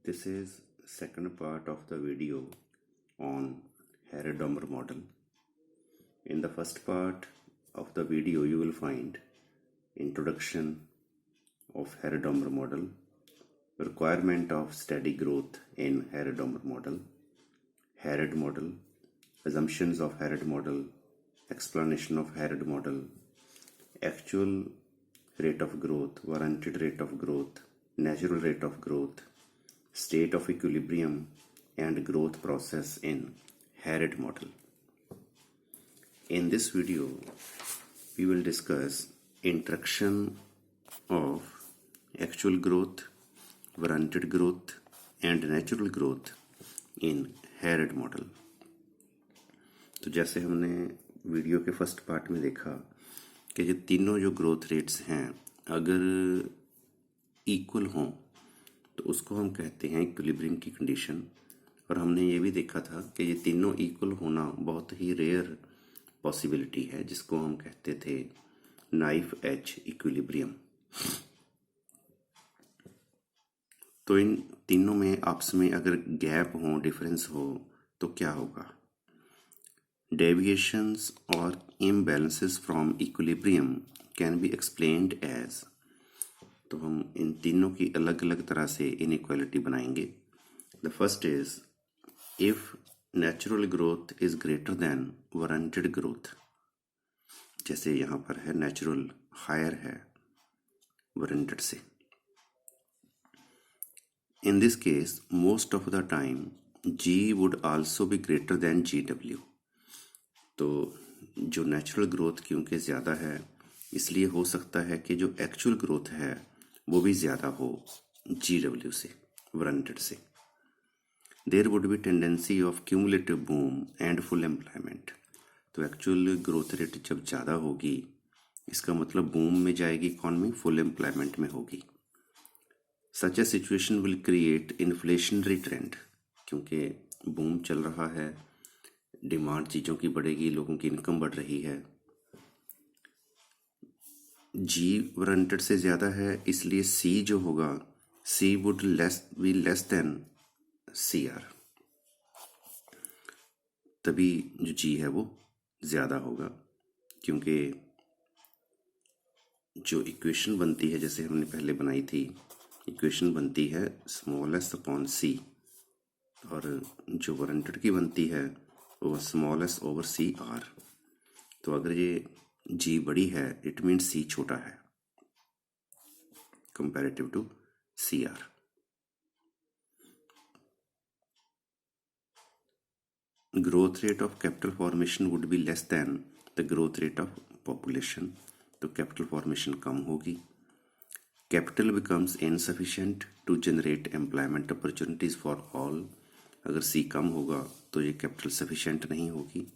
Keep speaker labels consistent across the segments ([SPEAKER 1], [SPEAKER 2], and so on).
[SPEAKER 1] This is second part of the video on Harry-Dommer model. In the first part of the video you will find introduction of Harry-Dommer model, requirement of steady growth in Harry-Dommer model, Harrod model, assumptions of Harrod model, explanation of Harrod model, actual rate of growth, warranted rate of growth, natural rate of growth, state of equilibrium and growth process in Harrod model. In this video, we will discuss introduction of actual growth, warranted growth and natural growth in Harrod model. तो जैसे हमने video के first part में देखा कि ये तीनों जो ग्रोथ रेट्स हैं अगर इक्वल हों तो उसको हम कहते हैं इक्विलिब्रियम की कंडीशन। और हमने ये भी देखा था कि ये तीनों इक्वल होना बहुत ही रेयर पॉसिबिलिटी है, जिसको हम कहते थे नाइफ एज इक्विलिब्रियम। तो इन तीनों में आपस में अगर गैप हो, डिफरेंस हो, तो क्या होगा? डेविएशंस और imbalances from equilibrium can be explained as. तो हम इन तीनों की अलग अलग तरह से इनइक्वालिटी बनाएंगे। The first is if natural growth is greater then warranted growth. जैसे यहाँ पर है नेचुरल हायर है वारंटेड से। In this case, most of the time, G would also be greater than GW. तो जो नेचुरल ग्रोथ क्योंकि ज़्यादा है, इसलिए हो सकता है कि जो एक्चुअल ग्रोथ है वो भी ज़्यादा हो GW से, वारंटेड से। There would be tendency of cumulative boom and full employment. तो एक्चुअल ग्रोथ रेट जब ज़्यादा होगी, इसका मतलब बूम में जाएगी इकॉनमी, फुल एम्प्लॉयमेंट में होगी। Such a situation will create inflationary trend, क्योंकि बूम चल रहा है, डिमांड चीज़ों की बढ़ेगी, लोगों की इनकम बढ़ रही है। जी वारंटेड से ज़्यादा है, इसलिए सी जो होगा, C would be less than C R. तभी जो जी है वो ज़्यादा होगा, क्योंकि जो इक्वेशन बनती है, जैसे हमने पहले बनाई थी, इक्वेशन बनती है स्मॉल एस अपॉन सी, और जो वारंटेड की बनती है वो small S over C R. तो अगर ये जी बड़ी है, इट मीन्स सी छोटा है comparative to C R. Growth rate of capital formation would be less than the growth rate of population. तो कैपिटल फॉर्मेशन कम होगी। Capital becomes insufficient to generate employment opportunities for all. अगर C कम होगा तो ये capital sufficient नहीं होगी,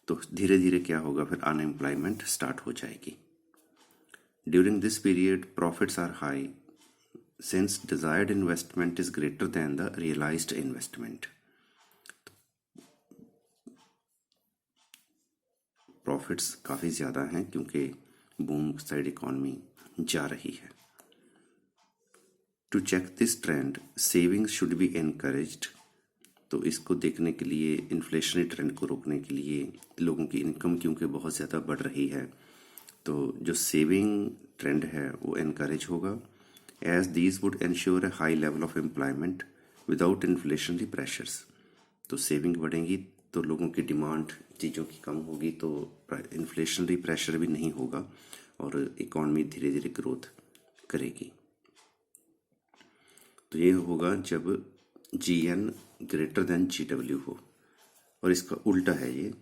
[SPEAKER 1] तो धीरे धीरे क्या होगा, फिर अनएम्प्लॉयमेंट स्टार्ट हो जाएगी। During this period profits are high since desired investment is greater than the realized investment. Profits काफ़ी ज़्यादा हैं क्योंकि बूम साइड इकॉनमी जा रही है। To check this trend savings should be encouraged. तो इसको देखने के लिए, इन्फ्लेशनरी ट्रेंड को रोकने के लिए, लोगों की इनकम क्योंकि बहुत ज़्यादा बढ़ रही है, तो जो सेविंग ट्रेंड है वो एनकरेज होगा। As these would ensure a high level of employment without inflationary pressures. तो सेविंग बढ़ेंगी तो लोगों की डिमांड चीज़ों की कम होगी, तो इन्फ्लेशनरी प्रेशर भी नहीं होगा और इकॉनमी धीरे धीरे ग्रोथ करेगी। तो ये होगा जब G N greater than G W हो, और इसका उल्टा है ये,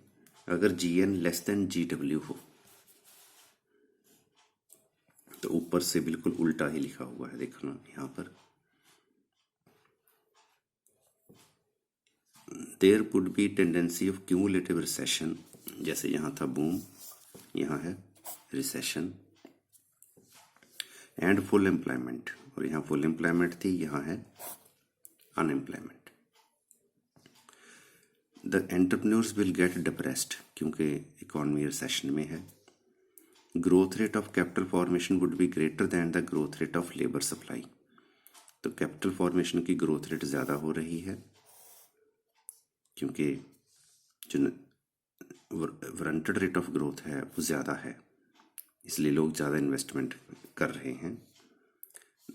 [SPEAKER 1] अगर G N less than G W हो। तो ऊपर से बिल्कुल उल्टा ही लिखा हुआ है, देखना यहाँ पर। There would be tendency of cumulative recession. जैसे यहाँ था बूम, यहाँ है रिसेशन। एंड फुल एम्प्लॉयमेंट, और यहाँ फुल एम्प्लॉयमेंट थी, यहाँ है unemployment. The entrepreneurs will get depressed, क्योंकि इकॉनमी रिसेशन में है। Growth rate of capital formation would be greater than the growth rate of labour supply. तो कैपिटल फॉर्मेशन की ग्रोथ रेट ज़्यादा हो रही है क्योंकि जो वारंटेड रेट ऑफ ग्रोथ है वो ज़्यादा है, इसलिए लोग ज़्यादा इन्वेस्टमेंट कर रहे हैं।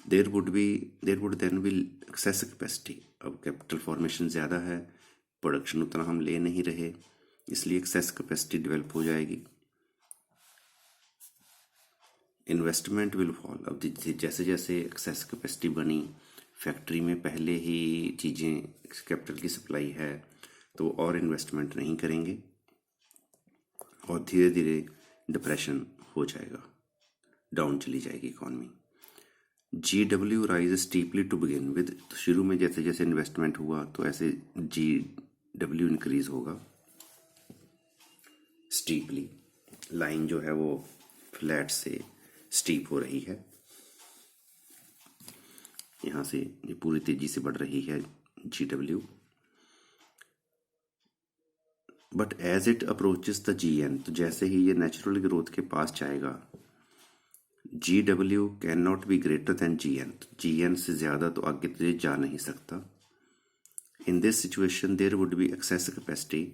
[SPEAKER 1] There would then be excess capacity. अब कैपिटल फॉर्मेशन ज़्यादा है, प्रोडक्शन उतना हम ले नहीं रहे, इसलिए एक्सेस कैपेसिटी डेवलप हो जाएगी। Investment will fall. अब जैसे जैसे एक्सेस कैपेसिटी बनी, फैक्ट्री में पहले ही चीज़ें कैपिटल की सप्लाई है, तो और इन्वेस्टमेंट नहीं करेंगे और धीरे धीरे डिप्रेशन हो जाएगा, डाउन चली जाएगी economy. GW rise steeply to begin with. तो शुरू में जैसे जैसे इन्वेस्टमेंट हुआ तो ऐसे GW इंक्रीज होगा स्टीपली। लाइन जो है वो फ्लैट से स्टीप हो रही है, यहाँ से ये पूरी तेजी से बढ़ रही है GW। But as it approaches the GN, तो जैसे ही ये नेचुरल ग्रोथ के पास जाएगा, GW can not be greater than GN। GN से ज़्यादा तो आगे तो ये जा नहीं सकता। In this situation there would be excess capacity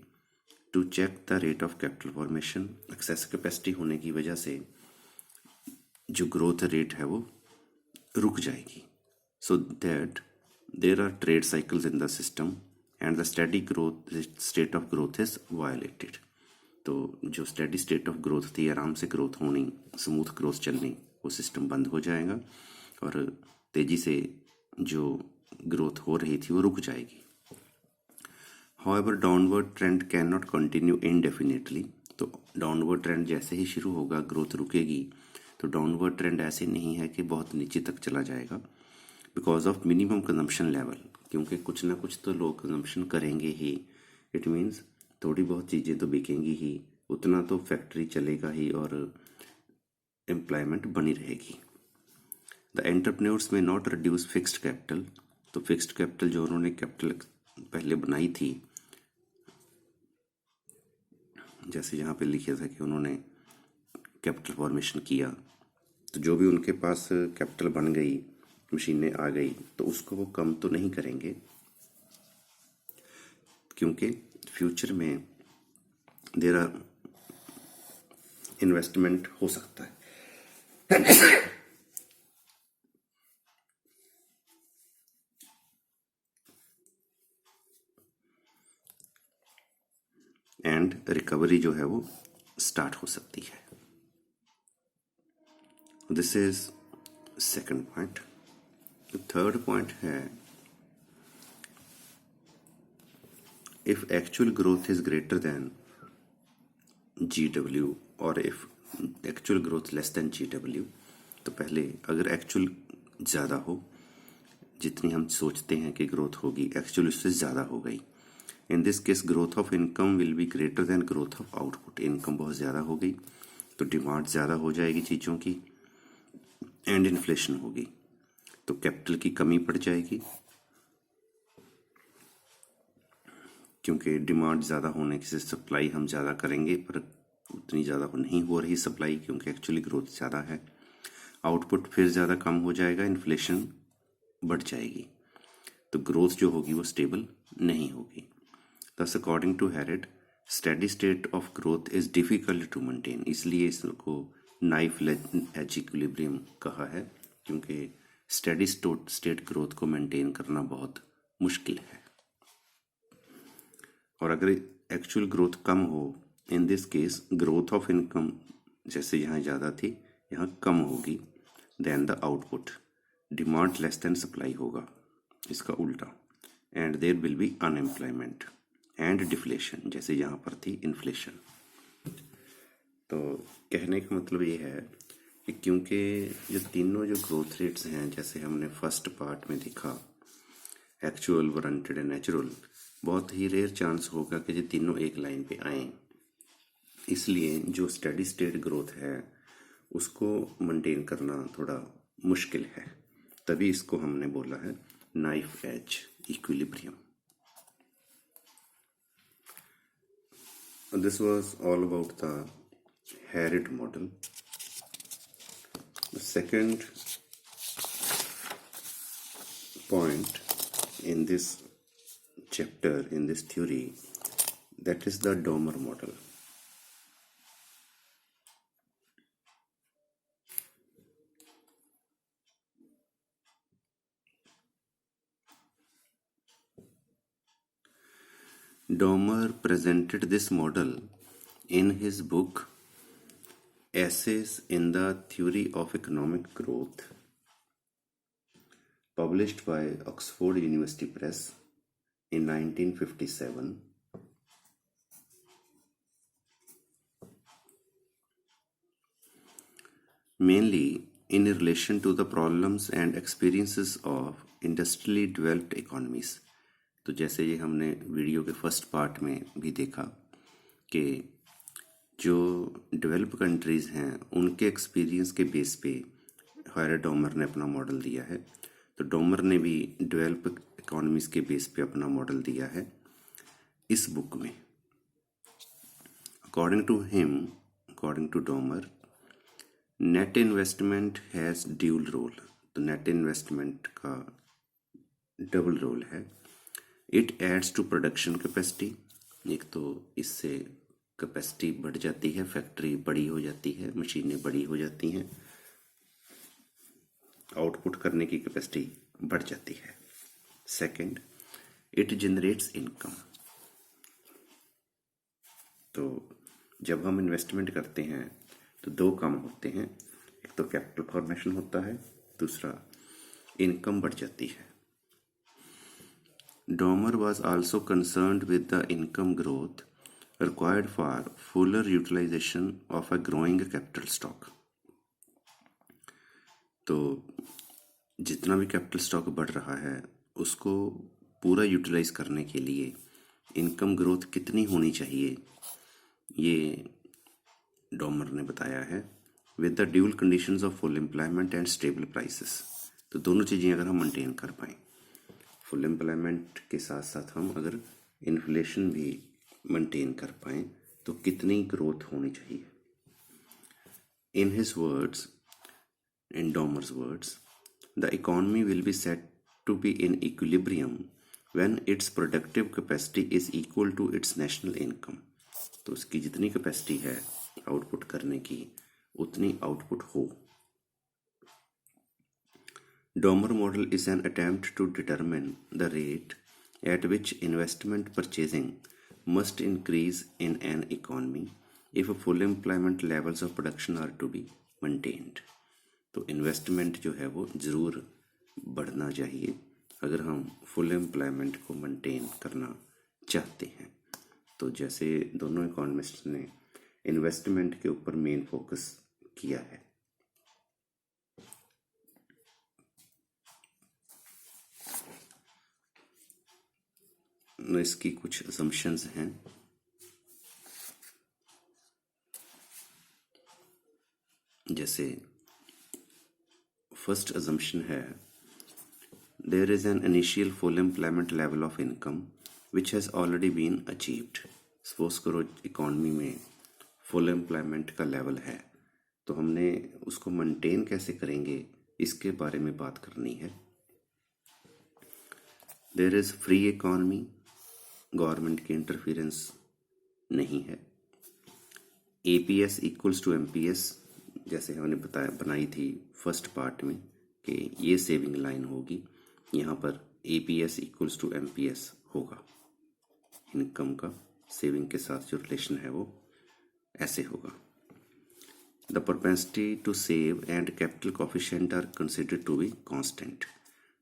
[SPEAKER 1] to check the rate of capital formation. Excess capacity होने की वजह से जो ग्रोथ रेट है वो रुक जाएगी, so that there are trade cycles in the system and the steady growth state of growth is violated. तो जो स्टेडी स्टेट ऑफ ग्रोथ थी, आराम से ग्रोथ होनी, स्मूथ ग्रोथ चलनी, वो सिस्टम बंद हो जाएगा और तेज़ी से जो ग्रोथ हो रही थी वो रुक जाएगी। However downward trend can not continue indefinitely. तो डाउनवर्ड ट्रेंड जैसे ही शुरू होगा, ग्रोथ रुकेगी, तो डाउनवर्ड ट्रेंड ऐसे नहीं है कि बहुत नीचे तक चला जाएगा, because of minimum consumption level, क्योंकि कुछ ना कुछ तो लोग कंजम्पशन करेंगे ही। इट मीन्स थोड़ी बहुत चीज़ें तो बिकेंगी ही, उतना तो फैक्ट्री चलेगा ही और एम्प्लॉयमेंट बनी रहेगी। द एंटरप्रेन्योर्स में नॉट रिड्यूस फिक्स्ड कैपिटल। तो फिक्स्ड कैपिटल जो उन्होंने कैपिटल पहले बनाई थी, जैसे यहाँ पे लिखा था कि उन्होंने कैपिटल फॉर्मेशन किया, तो जो भी उनके पास कैपिटल बन गई, मशीनें आ गई, तो उसको वो कम तो नहीं करेंगे, क्योंकि फ्यूचर में देयर आर इन्वेस्टमेंट हो सकता है। एंड रिकवरी जो है वो स्टार्ट हो सकती है। This is second point. Third point है, if actual growth is greater than GW और if actual growth less than GW, तो पहले अगर एक्चुअल ज़्यादा हो, जितनी हम सोचते हैं कि ग्रोथ होगी, एक्चुअल उससे ज़्यादा हो गई, इन this case growth of income will be greater than growth of output. Income बहुत ज़्यादा हो गई तो डिमांड ज़्यादा हो जाएगी चीज़ों की, एंड इन्फ्लेशन होगी, तो कैपिटल की कमी पड़ जाएगी, क्योंकि डिमांड ज़्यादा होने से सप्लाई हम ज़्यादा करेंगे, पर उतनी ज़्यादा नहीं हो रही सप्लाई, क्योंकि एक्चुअली ग्रोथ ज़्यादा है। आउटपुट फिर ज़्यादा कम हो जाएगा, इन्फ्लेशन बढ़ जाएगी, तो ग्रोथ जो होगी वो स्टेबल नहीं होगी। Thus, according to Harrod, steady state of growth is difficult to maintain। इसलिए इसको नाइफ एज इक्विलिब्रियम कहा है, क्योंकि स्टेडी स्टेट ग्रोथ को मेंटेन करना बहुत मुश्किल है। और अगर एक्चुअल ग्रोथ कम हो, in this case growth of income जैसे यहाँ ज़्यादा थी, यहाँ कम होगी, then the output, demand less than supply होगा, इसका उल्टा, and there will be unemployment and deflation, जैसे यहाँ पर थी इन्फ्लेशन। तो कहने का मतलब ये है कि क्योंकि जो तीनों जो ग्रोथ रेट्स हैं, जैसे हमने फर्स्ट पार्ट में देखा, एक्चुअल, वारंटेड एंड नेचुरल, बहुत ही रेयर चांस होगा कि ये तीनों एक लाइन पे आएँ। इसलिए जो स्टेडी स्टेट ग्रोथ है उसको मेंटेन करना थोड़ा मुश्किल है, तभी इसको हमने बोला है knife edge equilibrium. This was all about the Harrod model. The second point in this chapter, in this theory, that is the Domer model. Domer presented this model in his book Essays in the Theory of Economic Growth, published by Oxford University Press in 1957. Mainly in relation to the problems and experiences of industrially developed economies. तो जैसे ये हमने video के first part में भी देखा कि जो डेवलप कंट्रीज़ हैं उनके एक्सपीरियंस के बेस पे हायर डोमर ने अपना मॉडल दिया है। तो डोमर ने भी डेवलप इकोनॉमीज़ के बेस पे अपना मॉडल दिया है इस बुक में। According to Domar, net investment has dual role. तो नेट इन्वेस्टमेंट का डबल रोल है। It adds to production capacity, एक तो इससे कैपेसिटी बढ़ जाती है, फैक्ट्री बड़ी हो जाती है, मशीनें बड़ी हो जाती हैं, आउटपुट करने की कैपेसिटी बढ़ जाती है। Second, it generates income. तो जब हम इन्वेस्टमेंट करते हैं तो दो काम होते हैं, एक तो कैपिटल फॉर्मेशन होता है, दूसरा इनकम बढ़ जाती है। Domer was also concerned with the income growth required for fuller utilization of a growing capital stock. तो जितना भी कैपिटल स्टॉक बढ़ रहा है उसको पूरा यूटिलाइज करने के लिए इनकम ग्रोथ कितनी होनी चाहिए, ये डोमर ने बताया है। With the dual conditions of full employment and stable prices. तो दोनों चीज़ें अगर हम मेंटेन कर पाएँ, फुल एम्प्लॉयमेंट के साथ साथ हम अगर इन्फ्लेशन भी मेंटेन कर पाएँ तो कितनी ग्रोथ होनी चाहिए। In his words, in Domar's words, the economy will be set to be in equilibrium when its productive capacity is equal to its national income. तो उसकी जितनी कैपेसिटी है आउटपुट करने की उतनी आउटपुट हो। Domer model is an attempt to determine the rate at which investment purchasing must increase in an economy if full employment levels of production are to be maintained. तो investment जो है वो ज़रूर बढ़ना चाहिए अगर हम फुल एम्प्लॉयमेंट को मेंटेन करना चाहते हैं। तो जैसे दोनों इकोनॉमिस्ट ने इन्वेस्टमेंट के ऊपर मेन फोकस किया है। इसकी कुछ असम्पशंस हैं। जैसे फर्स्ट असम्पशन है, there is an initial full employment level of income which has already been achieved. Suppose करो इकॉनमी में फुल एम्प्लॉयमेंट का लेवल है, तो हमने उसको मेंटेन कैसे करेंगे इसके बारे में बात करनी है। There is free economy, government की इंटरफेरेंस नहीं है। APS इक्वल्स टू MPS, जैसे हमने बनाई थी फर्स्ट पार्ट में कि ये सेविंग लाइन होगी, यहाँ पर APS इक्वल्स टू MPS होगा। इनकम का सेविंग के साथ जो रिलेशन है वो ऐसे होगा। The propensity to save and capital coefficient are considered to be constant.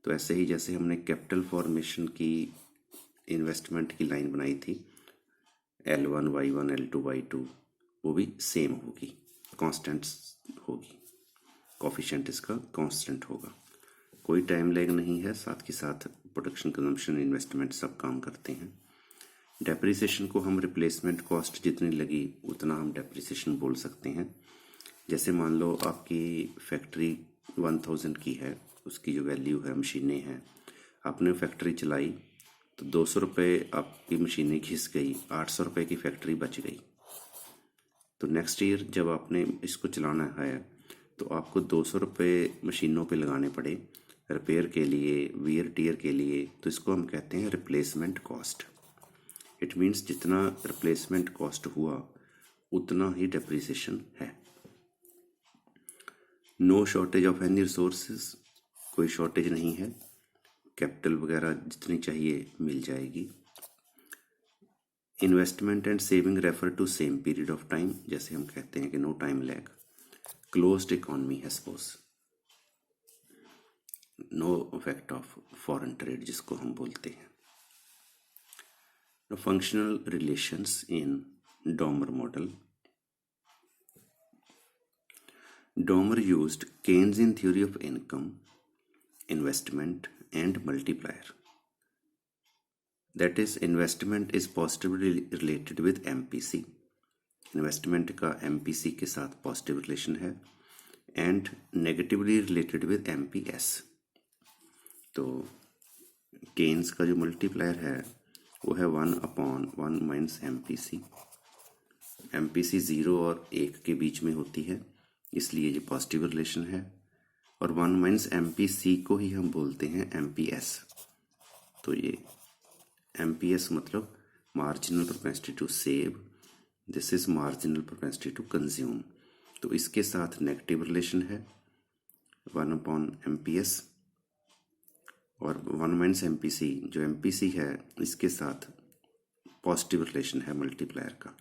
[SPEAKER 1] तो ऐसे ही जैसे हमने कैपिटल फॉर्मेशन की इन्वेस्टमेंट की लाइन बनाई थी L1 Y1 L2 Y2, वो भी सेम होगी, कांस्टेंट होगी, कोफिशिएंट इसका कांस्टेंट होगा। कोई टाइम लैग नहीं है, साथ के साथ प्रोडक्शन कंजम्पशन इन्वेस्टमेंट सब काम करते हैं। डेप्रिसिएशन को हम रिप्लेसमेंट कॉस्ट जितनी लगी उतना हम डेप्रिसिएशन बोल सकते हैं। जैसे मान लो आपकी फैक्ट्री 1000 की है, उसकी जो वैल्यू है, मशीनें हैं, आपने फैक्ट्री चलाई तो 200 रुपये आपकी मशीनें घिस गई, 800 रुपये की फैक्ट्री बच गई। तो नेक्स्ट ईयर जब आपने इसको चलाना है तो आपको 200 रुपये मशीनों पे लगाने पड़े, रिपेयर के लिए, वियर टियर के लिए, तो इसको हम कहते हैं रिप्लेसमेंट कॉस्ट। इट मीन्स जितना रिप्लेसमेंट कॉस्ट हुआ उतना ही डेप्रिसिएशन है। No shortage of any resources, कोई शॉर्टेज नहीं है, कैपिटल वगैरह जितनी चाहिए मिल जाएगी। Investment and saving refer to same period of time, जैसे हम कहते हैं कि no time lag. Closed economy है suppose, no effect of foreign trade जिसको हम बोलते हैं। Functional relations in Domar model. Domer used Keynesian theory of income, investment, and multiplier. That is, investment is positively related with MPC. Investment का MPC के साथ positive relation है, and negatively related with MPS. तो Keynes का जो multiplier है वो है 1/1 minus MPC. MPC 0 और 1 के बीच में होती है, इसलिए ये पॉजिटिव रिलेशन है। और 1 माइनस MPC को ही हम बोलते हैं MPS। तो ये MPS मतलब marginal propensity to save, this is marginal propensity to consume. तो इसके साथ नेगेटिव रिलेशन है 1/MPS, और 1 माइनस MPC जो MPC है इसके साथ पॉजिटिव रिलेशन है मल्टीप्लायर का,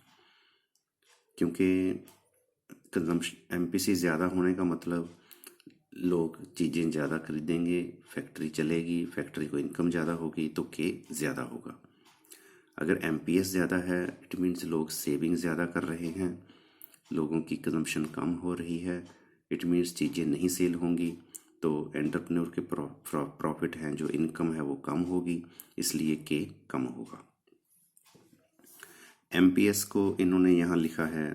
[SPEAKER 1] क्योंकि कंजम्पशन MPC ज़्यादा होने का मतलब लोग चीज़ें ज़्यादा खरीदेंगे, फैक्ट्री चलेगी, फैक्ट्री को इनकम ज़्यादा होगी तो के ज़्यादा होगा। अगर MPS ज़्यादा है इट मीन्स लोग सेविंग ज़्यादा कर रहे हैं, लोगों की कंजम्पशन कम हो रही है, इट मीन्स चीज़ें नहीं सेल होंगी, तो एंटरप्रेन्योर के प्रॉफिट हैं, जो इनकम है वो कम होगी, इसलिए के कम होगा। MPS को इन्होंने यहाँ लिखा है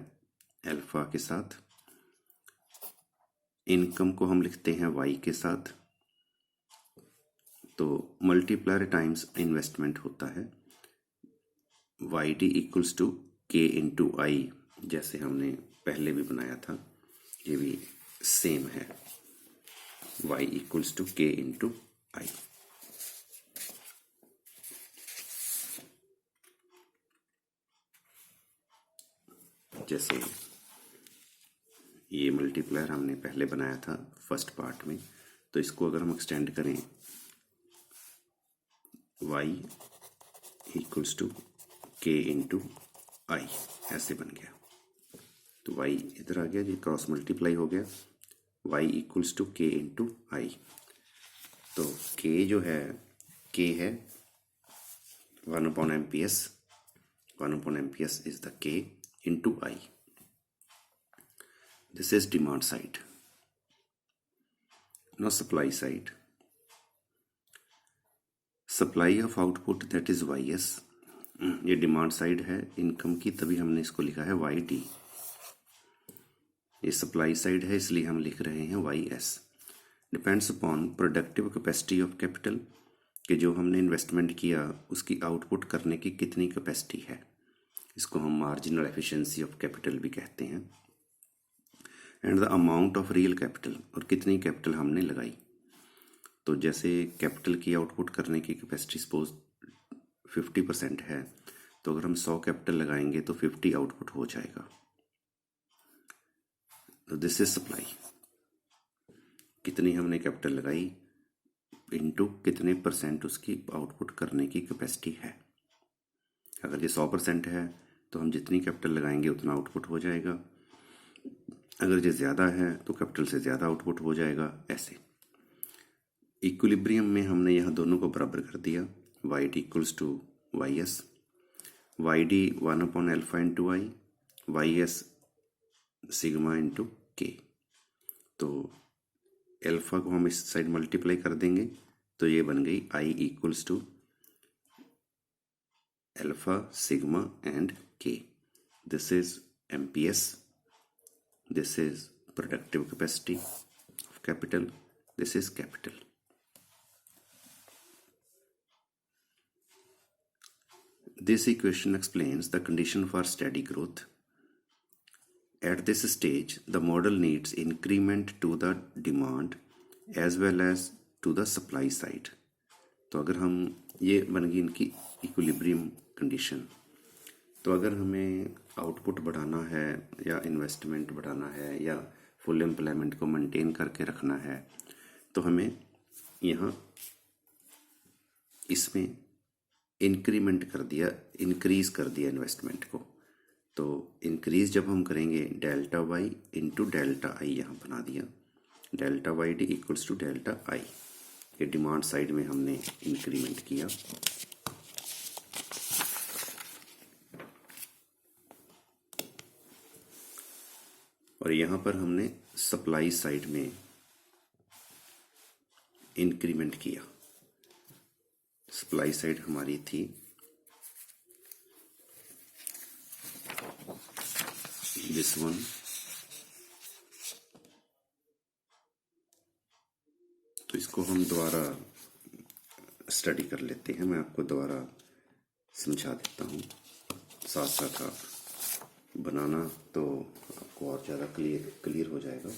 [SPEAKER 1] अल्फा के साथ, इनकम को हम लिखते हैं Y के साथ। तो मल्टीप्लायर टाइम्स इन्वेस्टमेंट होता है YD equals to K into I, जैसे हमने पहले भी बनाया था, ये भी सेम है, Y equals to K into I। जैसे ये मल्टीप्लायर हमने पहले बनाया था फर्स्ट पार्ट में, तो इसको अगर हम एक्सटेंड करें y equals to K into I, ऐसे बन गया। तो y इधर आ गया, ये क्रॉस मल्टीप्लाई हो गया, y equals to K into I। तो K जो है, K है 1/MPS, 1/MPS is the K into I. This is demand side. Now supply side. Supply of output that is YS, ये डिमांड साइड है income की, तभी हमने इसको लिखा है YD। ये सप्लाई साइड है इसलिए हम लिख रहे हैं YS। Depends upon productive capacity of capital, कि जो हमने इन्वेस्टमेंट किया उसकी आउटपुट करने की कितनी कैपेसिटी है, इसको हम मार्जिनल एफिशिएंसी ऑफ कैपिटल भी कहते हैं। And the amount of real capital, और कितनी कैपिटल हमने लगाई। तो जैसे कैपिटल की आउटपुट करने की कैपेसिटी सपोज 50% है, तो अगर हम 100 कैपिटल लगाएंगे तो 50 आउटपुट हो जाएगा। तो दिस इज सप्लाई, कितनी हमने कैपिटल लगाई इनटू कितने परसेंट उसकी आउटपुट करने की कैपेसिटी है। अगर ये 100% है तो हम जितनी कैपिटल लगाएंगे उतना आउटपुट हो जाएगा, अगर ये ज़्यादा है तो कैपिटल से ज़्यादा आउटपुट हो जाएगा। ऐसे इक्विलिब्रियम में हमने यहाँ दोनों को बराबर कर दिया, YD equals to YS, YD 1/अल्फा into I, YS sigma into K। तो अल्फा को हम इस साइड मल्टीप्लाई कर देंगे तो ये बन गई I equals to alpha sigma and K। This is MPS, this is productive capacity of capital, this is capital. This equation explains the condition for steady growth. At this stage, the model needs increment to the demand as well as to the supply side. तो अगर हम, ये बन गई इनकी equilibrium condition. तो अगर हमें आउटपुट बढ़ाना है या इन्वेस्टमेंट बढ़ाना है या फुल एम्प्लॉयमेंट को मेंटेन करके रखना है, तो हमें यहाँ इसमें इंक्रीमेंट कर दिया, इंक्रीज कर दिया इन्वेस्टमेंट को। तो इंक्रीज जब हम करेंगे delta Y into delta I यहाँ बना दिया, delta Y D equals to delta I. ये डिमांड साइड में हमने इंक्रीमेंट किया। और यहाँ पर हमने सप्लाई साइड में इंक्रीमेंट किया। सप्लाई साइड हमारी थी दिस वन, तो इसको हम दोबारा स्टडी कर लेते हैं। मैं आपको दोबारा समझा देता हूँ, साथ साथ आप बनाना तो आपको और ज़्यादा क्लियर हो जाएगा।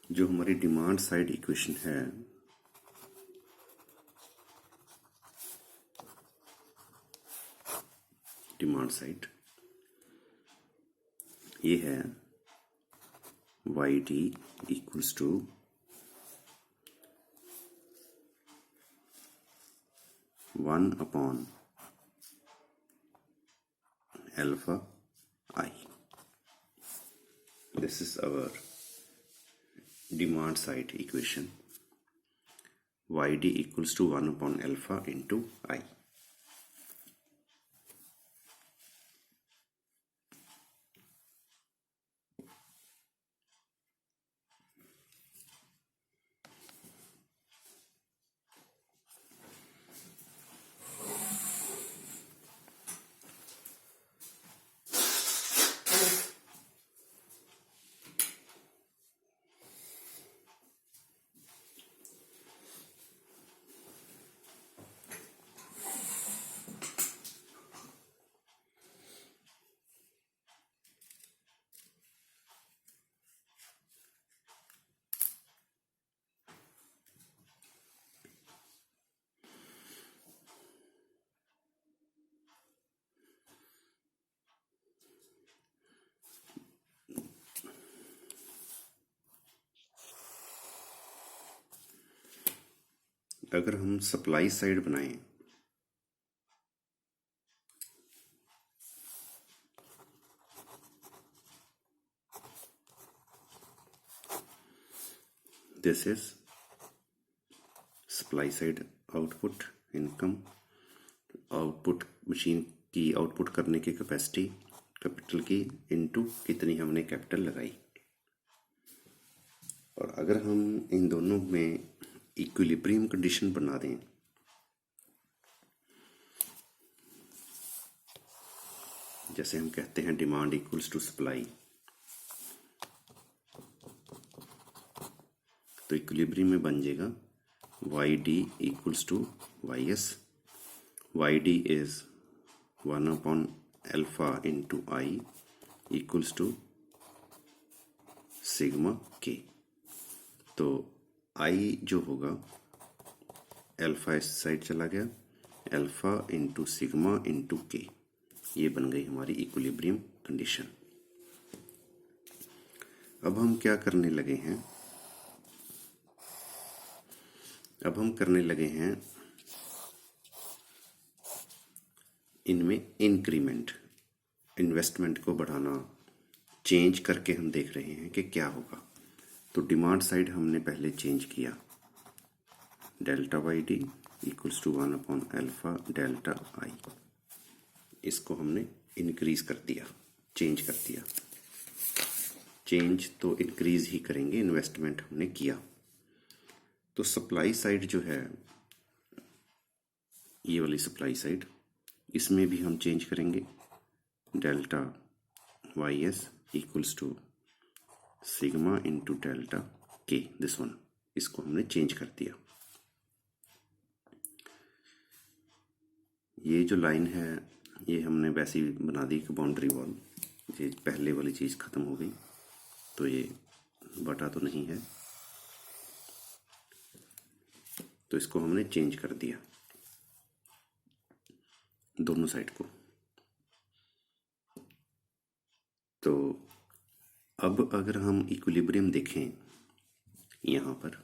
[SPEAKER 1] जो हमारी डिमांड साइड इक्वेशन है, डिमांड साइड ये है Y D equals to one upon alpha I. This is our demand side equation, Y D equals to one upon alpha into I. अगर हम सप्लाई साइड बनाएं, this is supply side output income, output machine की output करने की capacity capital की into कितनी हमने capital लगाई। और अगर हम इन दोनों में इक्विलिब्रियम कंडीशन बना दें, जैसे हम कहते हैं डिमांड इक्वल्स टू सप्लाई, तो इक्विलिब्रियम में बन जाएगा Y D equals to Y S. Y D is one upon alpha into I equals to sigma K. तो आई जो होगा, अल्फा इस साइड चला गया, अल्फा इंटू सिग्मा इंटू के, ये बन गई हमारी इक्विलिब्रियम कंडीशन। अब हम क्या करने लगे हैं, अब हम करने लगे हैं इनमें इंक्रीमेंट, इन्वेस्टमेंट को बढ़ाना, चेंज करके हम देख रहे हैं कि क्या होगा। तो डिमांड साइड हमने पहले चेंज किया, delta Y D equals to one upon alpha delta I, इसको हमने इंक्रीज कर दिया, चेंज कर दिया। चेंज तो इंक्रीज ही करेंगे, इन्वेस्टमेंट हमने किया। तो सप्लाई साइड जो है, ये वाली सप्लाई साइड, इसमें भी हम चेंज करेंगे delta Y S equals to sigma into delta K, this one, इसको हमने चेंज कर दिया। ये जो लाइन है ये हमने वैसे ही बना दी कि बाउंड्री वॉल, ये पहले वाली चीज़ ख़त्म हो गई, तो ये बटा तो नहीं है, तो इसको हमने चेंज कर दिया दोनों साइड को। तो अब अगर हम इक्विलिब्रियम देखें यहाँ पर,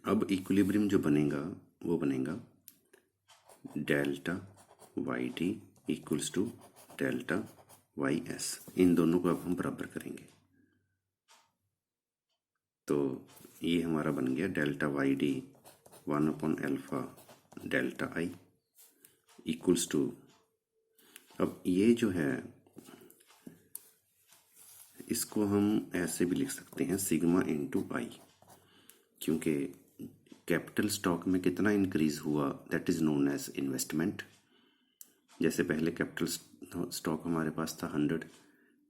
[SPEAKER 1] अब इक्विलिब्रियम जो बनेगा वो बनेगा delta Y T equals to delta Y S. इन दोनों को अब हम बराबर करेंगे, तो ये हमारा बन गया डेल्टा वाई डी 1/अल्फा डेल्टा आई इक्वल्स टू, अब ये जो है इसको हम ऐसे भी लिख सकते हैं सिग्मा इंटू आई, क्योंकि कैपिटल स्टॉक में कितना इंक्रीज हुआ that is known as investment. जैसे पहले कैपिटल स्टॉक हमारे पास था 100,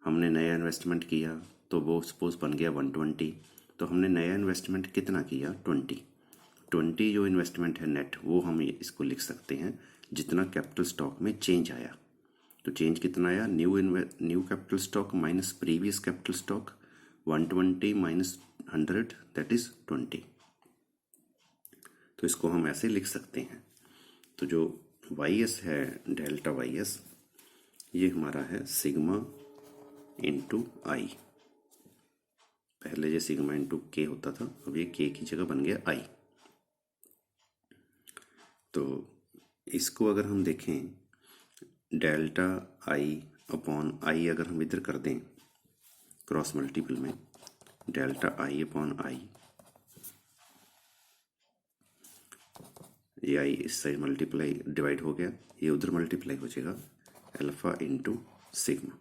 [SPEAKER 1] हमने नया इन्वेस्टमेंट किया तो वो सपोज बन गया 120, तो हमने नया इन्वेस्टमेंट कितना किया 20 जो इन्वेस्टमेंट है नेट, वो हम इसको लिख सकते हैं जितना कैपिटल स्टॉक में चेंज आया। तो चेंज कितना आया, new capital stock minus previous capital stock 120 minus 100 that is 20। तो इसको हम ऐसे लिख सकते हैं। तो जो वाई एस है डेल्टा वाई एस, ये हमारा है सिग्मा इंटू आई। पहले जो सिग्मा इंटू के होता था, अब ये के की जगह बन गया आई। तो इसको अगर हम देखें डेल्टा आई अपॉन आई, अगर हम इधर कर दें क्रॉस मल्टीपल में, डेल्टा आई अपॉन आई, ये आई इस साइड मल्टीप्लाई डिवाइड हो गया, ये उधर मल्टीप्लाई हो जाएगा अल्फा इंटू सिग्मा।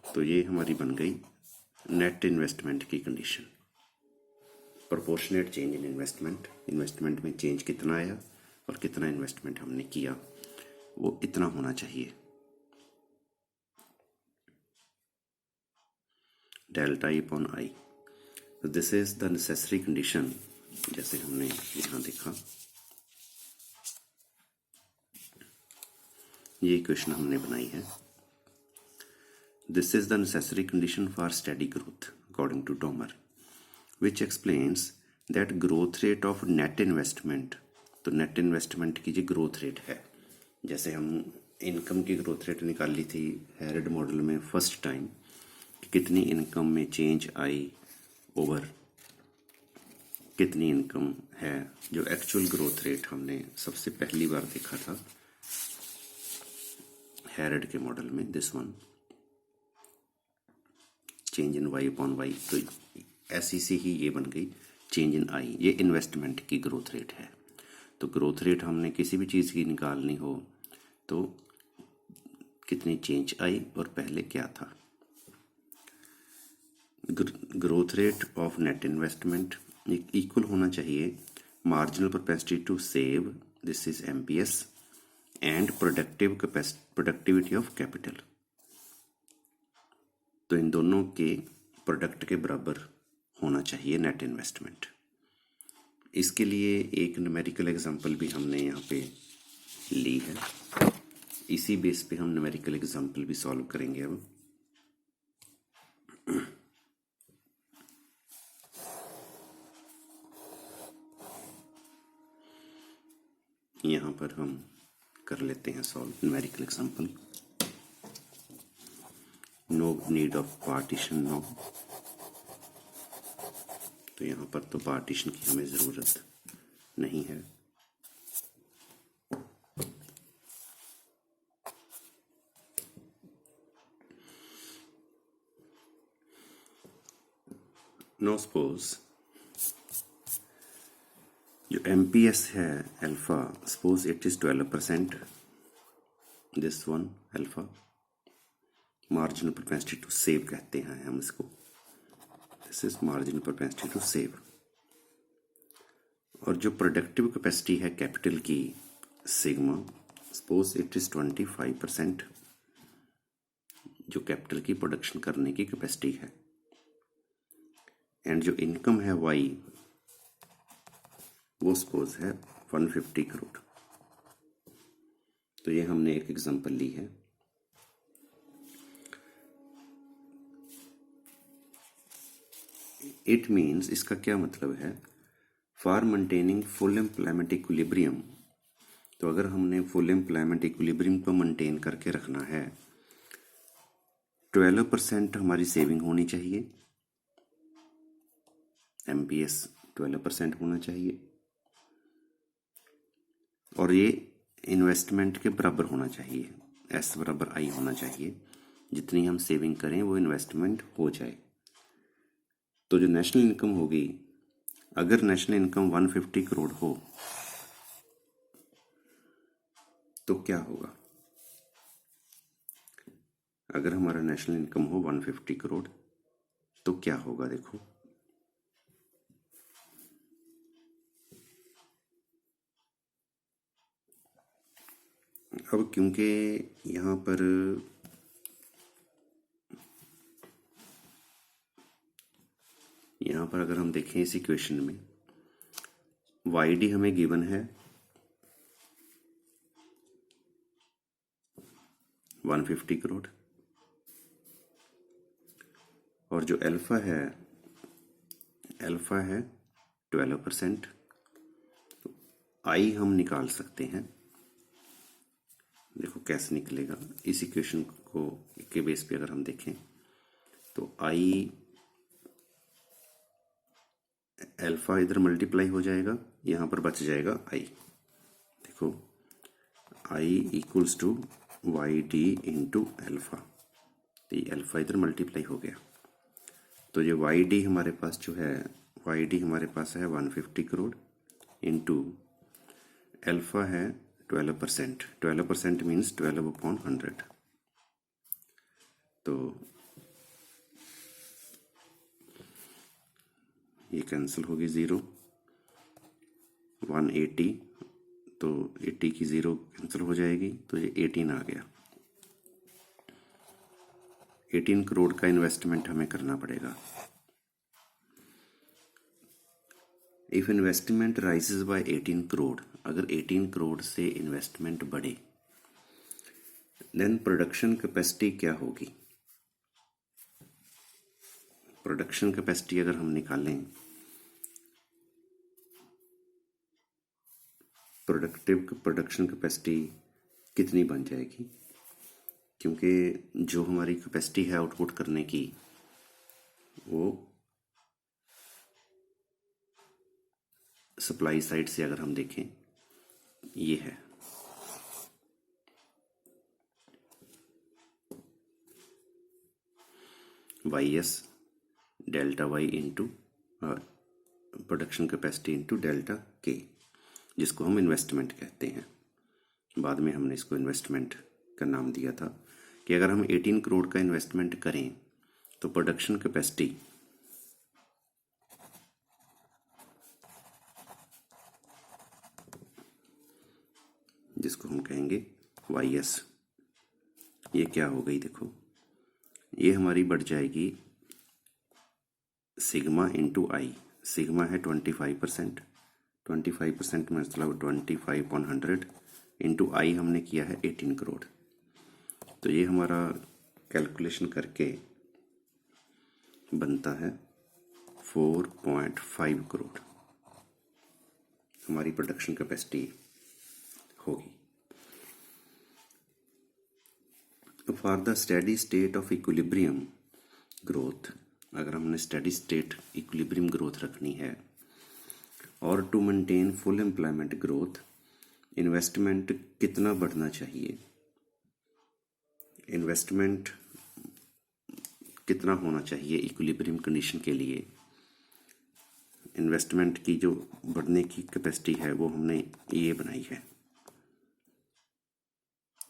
[SPEAKER 1] तो ये हमारी बन गई नेट इन्वेस्टमेंट की condition. Proportionate change in investment, investment में चेंज कितना आया और कितना इन्वेस्टमेंट हमने किया वो इतना होना चाहिए। डेल्टा ई अपॉन आई, तो this is the necessary condition. जैसे हमने यहाँ देखा, ये इक्वेशन हमने बनाई है, this is the necessary condition for steady growth according to Domar, which explains that growth rate of net investment. तो नेट इन्वेस्टमेंट की जो ग्रोथ रेट है, जैसे हम इनकम की ग्रोथ रेट निकाल ली थी हैरेड मॉडल में फर्स्ट टाइम, कि कितनी इनकम में चेंज आई ओवर कितनी इनकम है, जो एक्चुअल ग्रोथ रेट हमने सबसे पहली बार देखा था हैरेड के मॉडल में, this one, change in Y upon Y. तो ऐसी सी ही ये बन गई चेंज इन आई, ये इन्वेस्टमेंट की ग्रोथ रेट है। तो ग्रोथ रेट हमने किसी भी चीज़ की निकालनी हो तो कितनी चेंज आई और पहले क्या था। Growth rate of net investment equal होना चाहिए marginal propensity to save, this is MPS, and productivity of capital. तो इन दोनों के प्रोडक्ट के बराबर होना चाहिए नेट इन्वेस्टमेंट। इसके लिए एक न्यूमेरिकल एग्जांपल भी हमने यहाँ पे ली है, इसी बेस पे हम न्यूमेरिकल एग्जांपल भी सॉल्व करेंगे। अब यहाँ पर हम कर लेते हैं solve numerical example. No need of partition no, तो यहाँ पर तो पार्टीशन की हमें ज़रूरत नहीं है। नो सपोज जो एमपीएस है alpha, suppose it is 12%, this one alpha, marginal propensity to save कहते हैं हम इसको। This is marginal propensity to save. और जो प्रोडक्टिव कैपेसिटी है कैपिटल की सिग्मा, सपोज इट इज 25%, जो कैपिटल की प्रोडक्शन करने की कैपेसिटी है, एंड जो इनकम है वाई वो सपोज है 150 करोड़। तो ये हमने एक एग्जांपल ली है। इट मीन्स, इसका क्या मतलब है, for maintaining full employment equilibrium. तो अगर हमने फुल एम्प्लॉयमेंट इक्विलिब्रियम को मेंटेन करके रखना है, 12% हमारी सेविंग होनी चाहिए, MPS 12% होना चाहिए, और ये इन्वेस्टमेंट के बराबर होना चाहिए, S बराबर I होना चाहिए। जितनी हम सेविंग करें वो इन्वेस्टमेंट हो जाए। तो जो नेशनल इनकम होगी, अगर नेशनल इनकम 150 करोड़ हो तो क्या होगा? अगर हमारा नेशनल इनकम हो 150 करोड़ तो क्या होगा? देखो, अब क्योंकि यहाँ पर अगर हम देखें इस इक्वेशन में, YD हमें गिवन है 150 करोड़, और जो अल्फा है 12%। तो I हम निकाल सकते हैं। देखो कैसे निकलेगा, इस इक्वेशन को के बेस पे अगर हम देखें तो I अल्फा इधर मल्टीप्लाई हो जाएगा, यहाँ पर बच जाएगा I। देखो I equals to YD into alpha, तो ये अल्फा इधर मल्टीप्लाई हो गया। तो ये YD हमारे पास जो है, YD हमारे पास है 150 करोड़ इंटू अल्फा है 12%। 12% मीन्स 12/100। तो ये कैंसिल होगी 0, 180, तो 80 की 0 कैंसिल हो जाएगी, तो ये 18 आ गया। 18 करोड़ का इन्वेस्टमेंट हमें करना पड़ेगा। If investment rises bye 18 crore, अगर 18 करोड़ से इन्वेस्टमेंट बढ़े, देन प्रोडक्शन कैपेसिटी क्या होगी? प्रोडक्शन कैपेसिटी अगर हम निकालें, प्रोडक्शन कैपेसिटी कितनी बन जाएगी? क्योंकि जो हमारी कैपेसिटी है आउटपुट करने की, वो सप्लाई साइड से अगर हम देखें ये है, YS delta Y into production capacity into delta K, जिसको हम इन्वेस्टमेंट कहते हैं। बाद में हमने इसको इन्वेस्टमेंट का नाम दिया था कि अगर हम 18 करोड़ का इन्वेस्टमेंट करें तो प्रोडक्शन कैपेसिटी जिसको हम कहेंगे YS, ये क्या हो गई? देखो ये हमारी बढ़ जाएगी सिग्मा इंटू I। सिग्मा है 25%, 25% मतलब 25/100 इंटू I हमने किया है 18 करोड़। तो ये हमारा कैलकुलेशन करके बनता है 4.5 करोड़ हमारी प्रोडक्शन कैपेसिटी होगी। For the steady state of equilibrium growth, अगर हमने स्टेडी स्टेट इक्विलिब्रियम ग्रोथ रखनी है, और to maintain full employment growth, investment कितना बढ़ना चाहिए? इन्वेस्टमेंट कितना होना चाहिए इक्विलिब्रियम कंडीशन के लिए? इन्वेस्टमेंट की जो बढ़ने की कैपेसिटी है वो हमने ये बनाई है।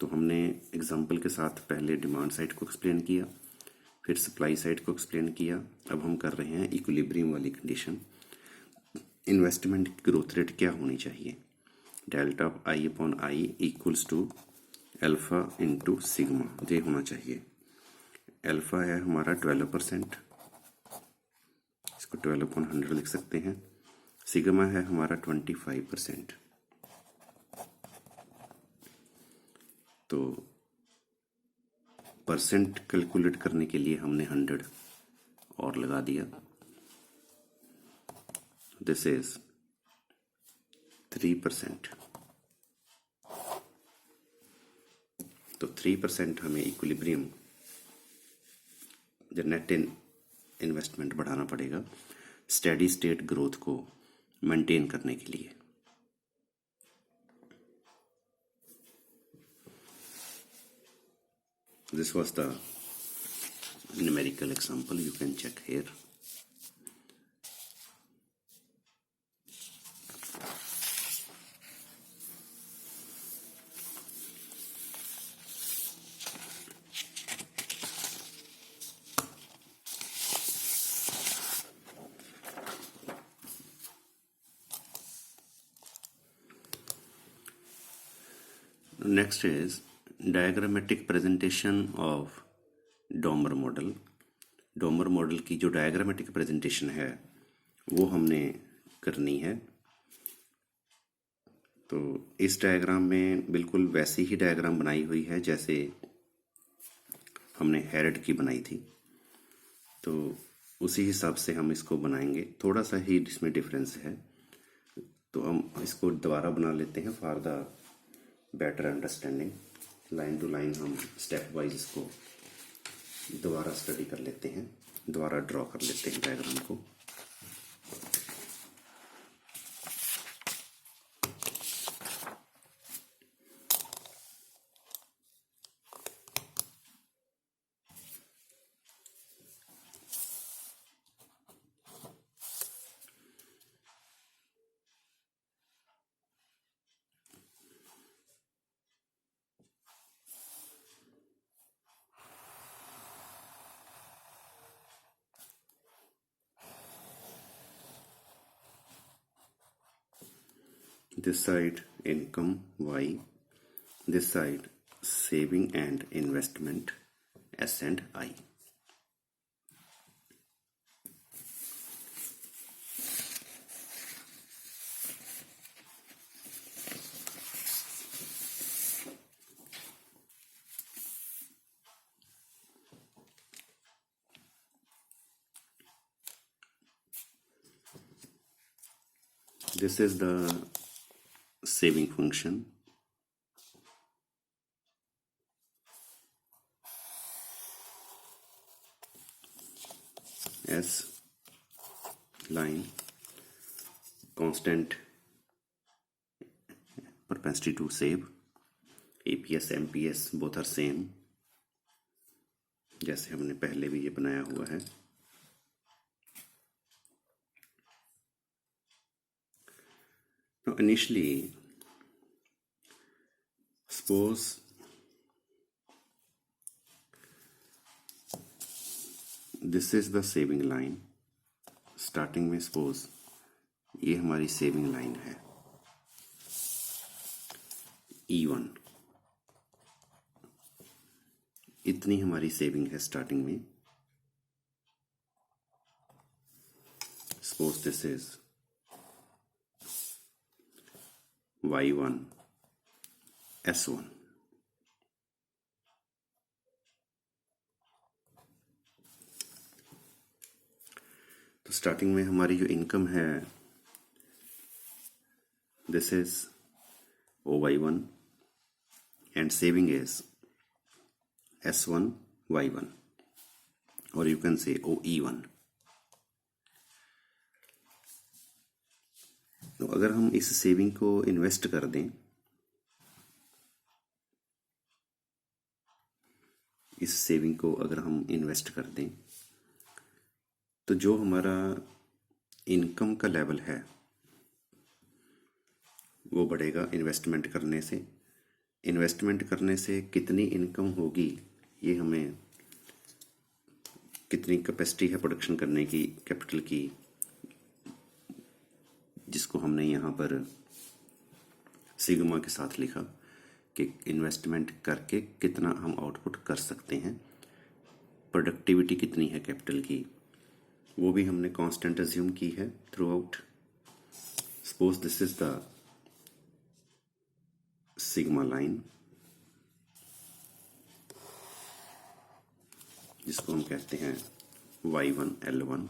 [SPEAKER 1] तो हमने एग्जांपल के साथ पहले डिमांड साइड को एक्सप्लेन किया, फिर सप्लाई साइड को एक्सप्लेन किया। अब हम कर रहे हैं इक्विलिब्रियम वाली कंडीशन। इन्वेस्टमेंट की ग्रोथ रेट क्या होनी चाहिए? Delta of I upon I equals to alpha into sigma, ये होना चाहिए। अल्फा है हमारा 12%, इसको 12/100 लिख सकते हैं। सिग्मा है हमारा 25%। तो परसेंट कैलकुलेट करने के लिए हमने 100 और लगा दिया। This is 3%। तो 3% हमें इक्विलिब्रियम जो नेट इन्वेस्टमेंट बढ़ाना पड़ेगा स्टेडी स्टेट ग्रोथ को मेंटेन करने के लिए। This was the numerical example, you can check here. Next is diagrammatic presentation of Domar model. Domar model की जो डायग्रामेटिक प्रेजेंटेशन है वो हमने करनी है। तो इस डायग्राम में बिल्कुल वैसी ही डायग्राम बनाई हुई है जैसे हमने हेरेड की बनाई थी, तो उसी हिसाब से हम इसको बनाएंगे। थोड़ा सा ही इसमें डिफरेंस है, तो हम इसको दोबारा बना लेते हैं for the better understanding. Line to line हम स्टेप वाइज इसको दोबारा स्टडी कर लेते हैं, दोबारा ड्रॉ कर लेते हैं डायग्राम को। This side income Y, this side saving and investment S and I. This is the saving function. S line constant propensity to save. APS MPS both are same, जैसे हमने पहले भी ये बनाया हुआ है। Now initially suppose this is the saving line। Starting में suppose ये हमारी सेविंग लाइन है E1, इतनी हमारी सेविंग है स्टार्टिंग में। Suppose this is Y1 S1। तो स्टार्टिंग में हमारी जो इनकम है this is OY1 and saving is S1 Y1 और यू कैन से OE1। तो अगर हम इस सेविंग को इन्वेस्ट कर दें, इस सेविंग को अगर हम इन्वेस्ट कर दें तो जो हमारा इनकम का लेवल है वो बढ़ेगा इन्वेस्टमेंट करने से। इन्वेस्टमेंट करने से कितनी इनकम होगी ये हमें कितनी कैपेसिटी है प्रोडक्शन करने की कैपिटल की, जिसको हमने यहाँ पर सिग्मा के साथ लिखा कि इन्वेस्टमेंट करके कितना हम आउटपुट कर सकते हैं, प्रोडक्टिविटी कितनी है कैपिटल की, वो भी हमने कांस्टेंट अज्यूम की है through out. Suppose this is the sigma line, जिसको हम कहते हैं y1 L1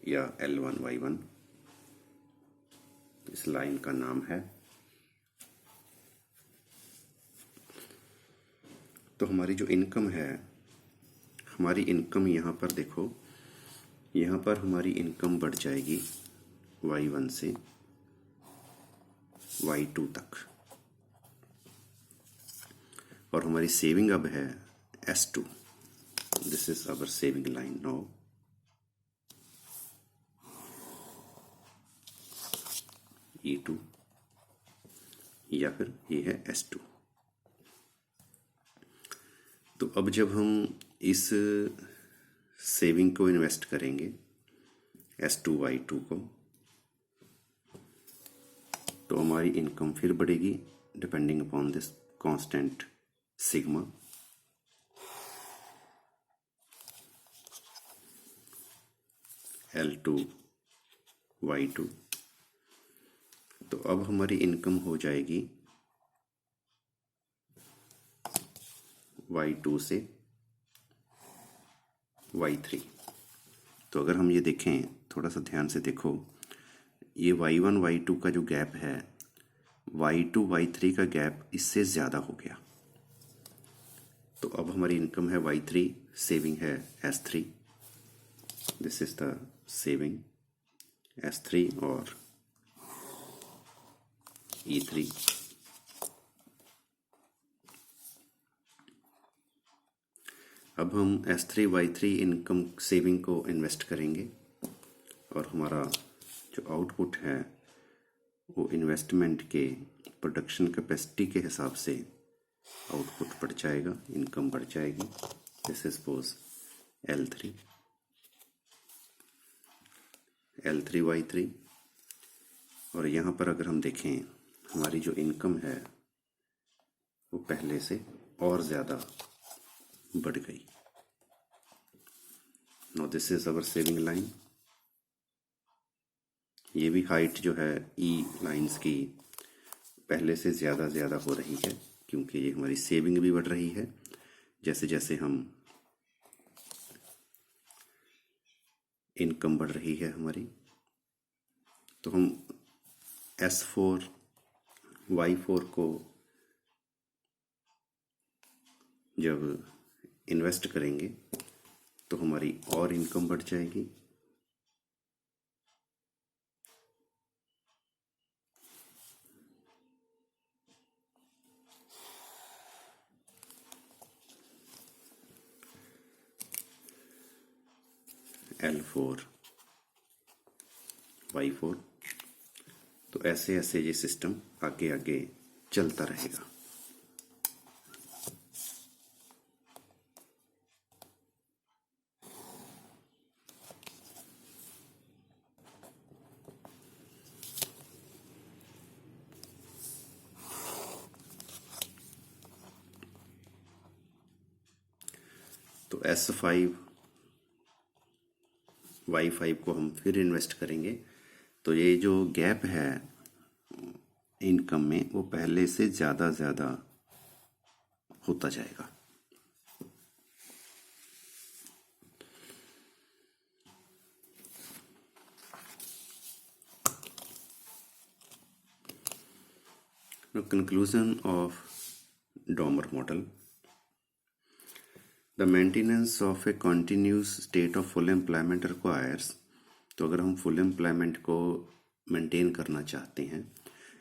[SPEAKER 1] या L1 Y1, इस लाइन का नाम है। तो हमारी जो इनकम है, हमारी इनकम यहाँ पर देखो, यहाँ पर हमारी इनकम बढ़ जाएगी Y1 से Y2 तक, और हमारी सेविंग अब है S2। This is our saving line now. E2 या फिर ये है S2। तो अब जब हम इस सेविंग को इन्वेस्ट करेंगे S2 Y2 को, तो हमारी इनकम फिर बढ़ेगी depending upon this constant sigma. L2 Y2। तो अब हमारी इनकम हो जाएगी Y2 से Y3। तो अगर हम ये देखें, थोड़ा सा ध्यान से देखो, ये Y1 Y2 का जो गैप है, Y2 Y3 का गैप इससे ज़्यादा हो गया। तो अब हमारी इनकम है Y3, सेविंग है S3। This is the saving S3 और E3। अब हम S3 Y3 इनकम सेविंग को इन्वेस्ट करेंगे, और हमारा जो आउटपुट है वो इन्वेस्टमेंट के प्रोडक्शन कैपेसिटी के हिसाब से आउटपुट बढ़ जाएगा, इनकम बढ़ जाएगी। This is suppose L3 Y3। और यहाँ पर अगर हम देखें, हमारी जो इनकम है वो पहले से और ज़्यादा बढ़ गई। Now this is our saving line. ये भी हाइट जो है ई लाइंस की पहले से ज़्यादा हो रही है, क्योंकि ये हमारी सेविंग भी बढ़ रही है जैसे जैसे हम इनकम बढ़ रही है हमारी। तो हम S4 Y4 को जब इन्वेस्ट करेंगे तो हमारी और इनकम बढ़ जाएगी। L4 Y4। तो ऐसे ऐसे ये सिस्टम आगे आगे चलता रहेगा। तो S5 Y5 को हम फिर इन्वेस्ट करेंगे, तो ये जो गैप है इनकम में वो पहले से ज़्यादा होता जाएगा। Now, conclusion of Domer model. The maintenance of a continuous state of full employment requires, तो अगर हम फुल एम्प्लॉयमेंट को मेंटेन करना चाहते हैं,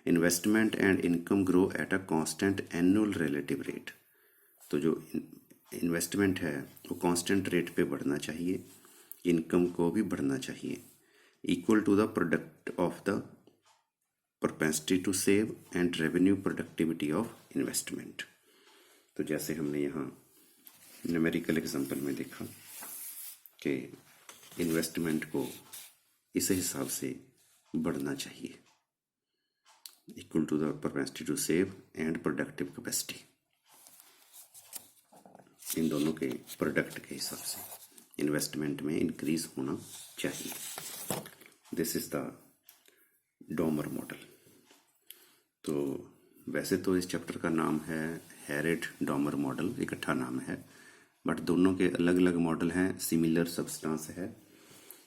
[SPEAKER 1] investment and income grow at a constant annual relative rate. तो जो इन्वेस्टमेंट है वो कांस्टेंट रेट पे बढ़ना चाहिए, इनकम को भी बढ़ना चाहिए, equal to the product of the propensity to save and revenue productivity of investment. तो जैसे हमने यहाँ न्यूमेरिकल एग्जांपल में देखा कि इन्वेस्टमेंट को इस हिसाब से बढ़ना चाहिए, equal to the propensity to save and productive capacity, इन दोनों के प्रोडक्ट के हिसाब से इन्वेस्टमेंट में इंक्रीज होना चाहिए। This is the Domar model. तो वैसे तो इस चैप्टर का नाम है हैरेड डोमर मॉडल, इकट्ठा नाम है, बट दोनों के अलग अलग मॉडल हैं, सिमिलर सब्सटेंस है,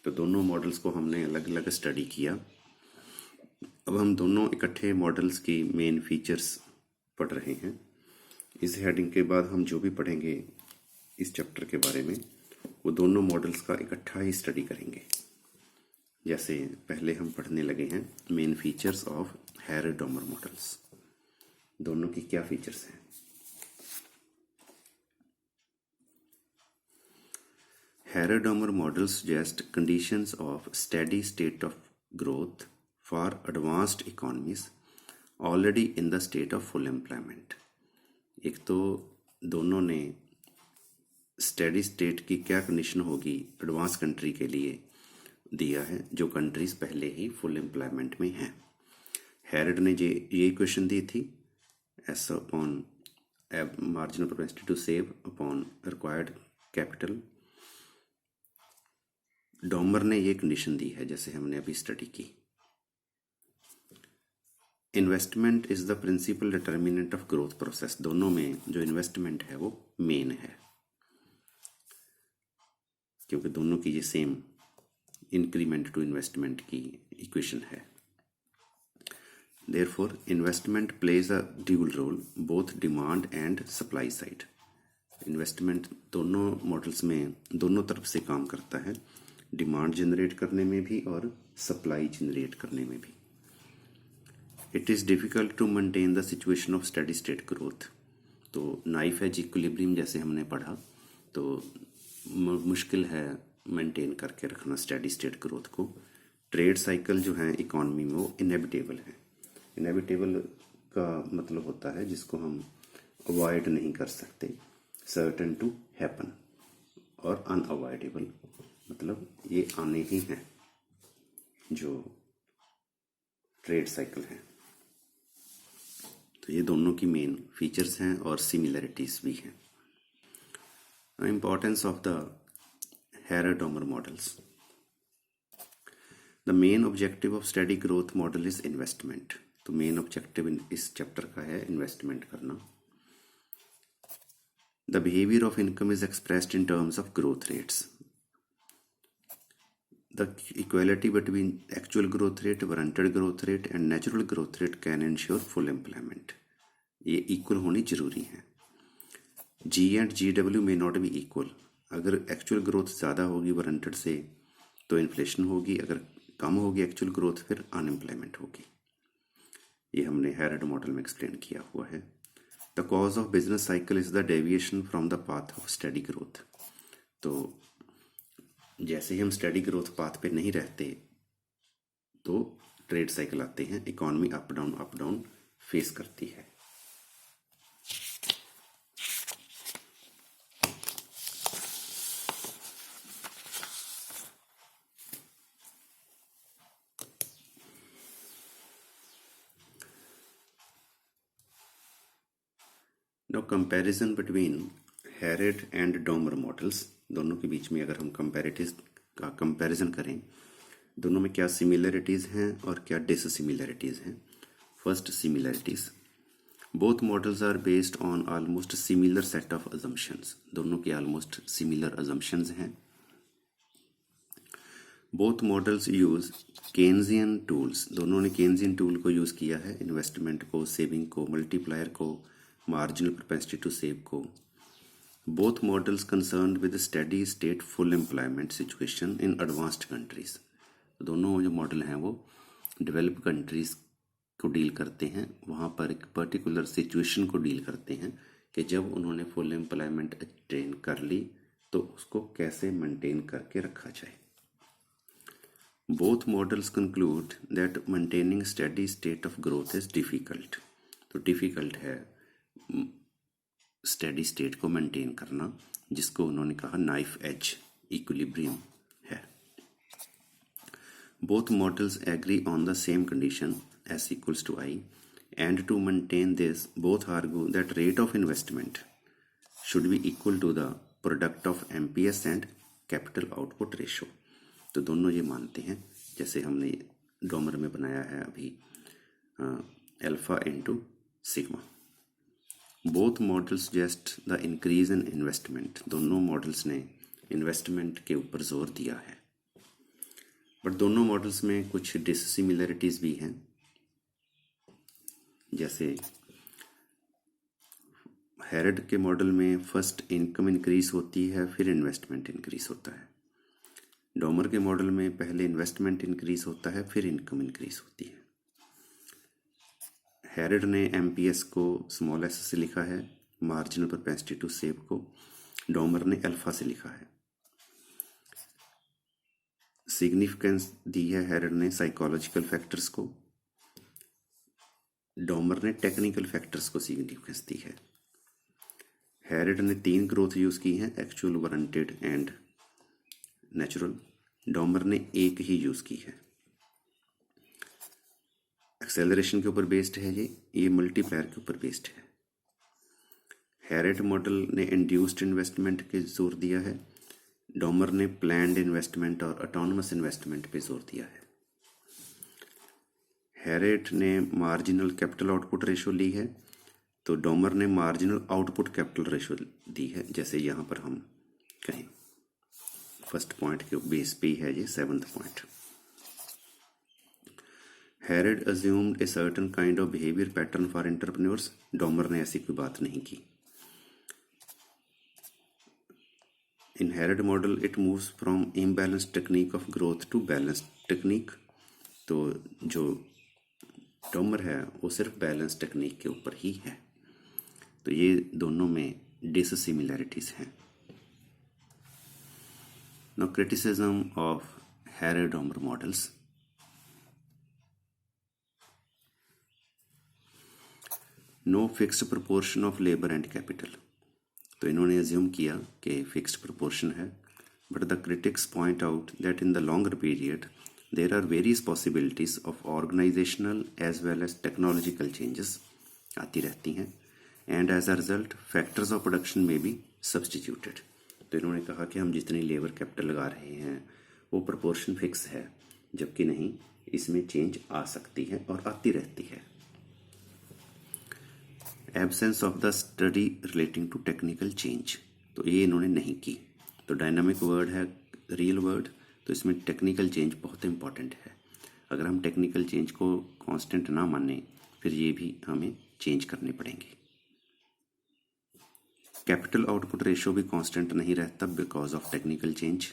[SPEAKER 1] तो दोनों मॉडल्स को हमने अलग अलग स्टडी किया। अब हम दोनों इकट्ठे मॉडल्स की मेन फीचर्स पढ़ रहे हैं। इस हेडिंग के बाद हम जो भी पढ़ेंगे इस चैप्टर के बारे में वो दोनों मॉडल्स का इकट्ठा ही स्टडी करेंगे। जैसे पहले हम पढ़ने लगे हैं main features of Harrod Domar models. दोनों की क्या फीचर्स हैं? Harrod Domar models suggest conditions of steady state of growth for advanced economies already in the state of full employment. एक तो दोनों ने स्टेडी स्टेट की क्या कंडीशन होगी एडवांस कंट्री के लिए दिया है, जो कंट्रीज पहले ही फुल एम्प्लॉयमेंट में हैं। हैरेड ने ये क्वेश्चन दी थी, S upon marginal propensity to save upon required capital. Domar ने ये कंडीशन दी है जैसे हमने अभी स्टडी की। Investment is the principal determinant of growth process. दोनों में जो इन्वेस्टमेंट है वो मेन है, क्योंकि दोनों की ये सेम इंक्रीमेंट टू इन्वेस्टमेंट की इक्वेशन है। Therefore, investment plays a dual role, both demand and supply side. Investment दोनों मॉडल्स में दोनों तरफ से काम करता है, डिमांड जनरेट करने में भी और सप्लाई जनरेट करने में भी। It is difficult to maintain the situation of steady state growth. तो नाइफ एज इक्विलिब्रियम जैसे हमने पढ़ा, तो मुश्किल है मेंटेन करके रखना स्टेडी स्टेट ग्रोथ को। ट्रेड साइकिल जो है इकॉनमी में वो इनएविटेबल है। इनएविटेबल का मतलब होता है जिसको हम अवॉइड नहीं कर सकते, सर्टेन टू हैपन, और अनअवॉइडेबल मतलब ये आने ही हैं जो ट्रेड साइकिल है। तो ये दोनों की मेन फीचर्स हैं और सिमिलरिटीज भी हैं। Importance of the Harrod Domar models. The main objective of study growth model is investment. तो मेन ऑब्जेक्टिव इस चैप्टर का है इन्वेस्टमेंट करना। The behaviour of income is expressed in terms of growth rates. The equality between actual growth rate, warranted growth rate and natural growth rate can ensure full employment. ये equal होनी जरूरी है। G and G W may not be equal. अगर actual growth ज़्यादा होगी warranted से तो inflation होगी, अगर कम होगी एक्चुअल ग्रोथ फिर अनएम्प्लॉयमेंट होगी। ये हमने हैरेड मॉडल में एक्सप्लेन किया हुआ है। The cause of business cycle is the deviation from the path of study growth. तो जैसे ही हम स्टडी ग्रोथ पाथ पे नहीं रहते तो ट्रेड साइकिल आते हैं, इकॉनमी अप डाउन फेस करती है। No comparison between Harrod and Domar models. दोनों के बीच में अगर हम कंपैरेटिव का कंपैरिजन करें, दोनों में क्या सिमिलरिटीज़ हैं और क्या डिससिमिलरिटीज़ हैं। First, similarities. Both models are based on almost similar set of assumptions. दोनों के ऑलमोस्ट सिमिलर अजम्पशंस हैं। Both models use Keynesian tools. दोनों ने केन्जियन टूल को यूज़ किया है, इन्वेस्टमेंट को, सेविंग को, मल्टीप्लायर को, मार्जिनल प्रोपेंसिटी टू सेव को। Both models concerned with steady state full employment situation in advanced countries. दोनों जो मॉडल हैं वो डेवलप कंट्रीज को डील करते हैं, वहाँ पर एक पर्टिकुलर सिचुएशन को डील करते हैं कि जब उन्होंने फुल एम्प्लॉयमेंट अटेन कर ली तो उसको कैसे मेंटेन करके रखा जाए। Both models conclude that maintaining steady state of growth is difficult. तो डिफ़िकल्ट है स्टेडी स्टेट को मेंटेन करना, जिसको उन्होंने कहा नाइफ एज इक्विलिब्रियम है। Both models agree on the same condition S equals to I, and to maintain this both argue that rate of investment should be equal to the product of MPS and capital output ratio। तो दोनों ये मानते हैं, जैसे हमने Domar में बनाया है अभी alpha into sigma. Both models suggest the increase in investment, दोनों मॉडल्स ने इन्वेस्टमेंट के ऊपर जोर दिया है, बट दोनों मॉडल्स में कुछ डिसिमिलरिटीज भी हैं। जैसे हेरेड के मॉडल में फर्स्ट इनकम इंक्रीज होती है, फिर इन्वेस्टमेंट इंक्रीज होता है। डोमर के मॉडल में पहले इन्वेस्टमेंट इंक्रीज होता है, फिर इनकम इंक्रीज होती है। हेरेड ने MPS को स्मॉल s से लिखा है, मार्जिनल प्रोपेंसिटी टू सेव को डोमर ने अल्फा से लिखा है। सिग्निफिकेंस दी है हेरेड ने साइकोलॉजिकल फैक्टर्स को, डोमर ने टेक्निकल फैक्टर्स को सिग्निफिकेंस दी है। हेरेड ने 3 ग्रोथ यूज की हैं, actual, warranted and natural. Domar ने एक ही यूज की है। एक्सेलरेशन के ऊपर बेस्ड है, ये मल्टीप्लायर के ऊपर बेस्ड है। हेरेड मॉडल ने इंड्यूस्ड इन्वेस्टमेंट पे जोर दिया है, डोमर ने प्लान्ड इन्वेस्टमेंट और ऑटोनमस इन्वेस्टमेंट पे जोर दिया है। हेरेड ने मार्जिनल कैपिटल आउटपुट रेशो ली है, तो डोमर ने मार्जिनल आउटपुट कैपिटल रेशो दी है। जैसे यहाँ पर हम कहें फर्स्ट पॉइंट के बेस पे ही है ये 7th point. Harrod assumed a certain kind of behaviour pattern for entrepreneurs, Domar ने ऐसी कोई बात नहीं की। In Harrod model it moves from imbalance technique of growth to balance technique, तो जो डोमर है वो सिर्फ बैलेंस टेक्निक के ऊपर ही है। तो ये दोनों में डिसिमिलरिटीज हैं। Now criticism of Harrod Domar models. No fixed proportion of labour and capital, तो इन्होंने एज्यूम किया कि फिक्स्ड प्रोपोर्शन है, but the critics point out that in the longer period there are various possibilities of organizational as well as technological changes आती रहती हैं, and as a result factors of production may be substituted। तो इन्होंने कहा कि हम जितनी labour capital लगा रहे हैं वो प्रोपोर्शन फिक्स है, जबकि नहीं, इसमें चेंज आ सकती है और आती रहती है। Absence of the study relating to technical change, तो ये इन्होंने नहीं की। तो डायनामिक वर्ड है, रियल वर्ड, तो इसमें टेक्निकल चेंज बहुत इंपॉर्टेंट है। अगर हम टेक्निकल चेंज को कांस्टेंट ना माने, फिर ये भी हमें चेंज करने पड़ेंगे। कैपिटल आउटपुट रेशो भी कांस्टेंट नहीं रहता because of technical change.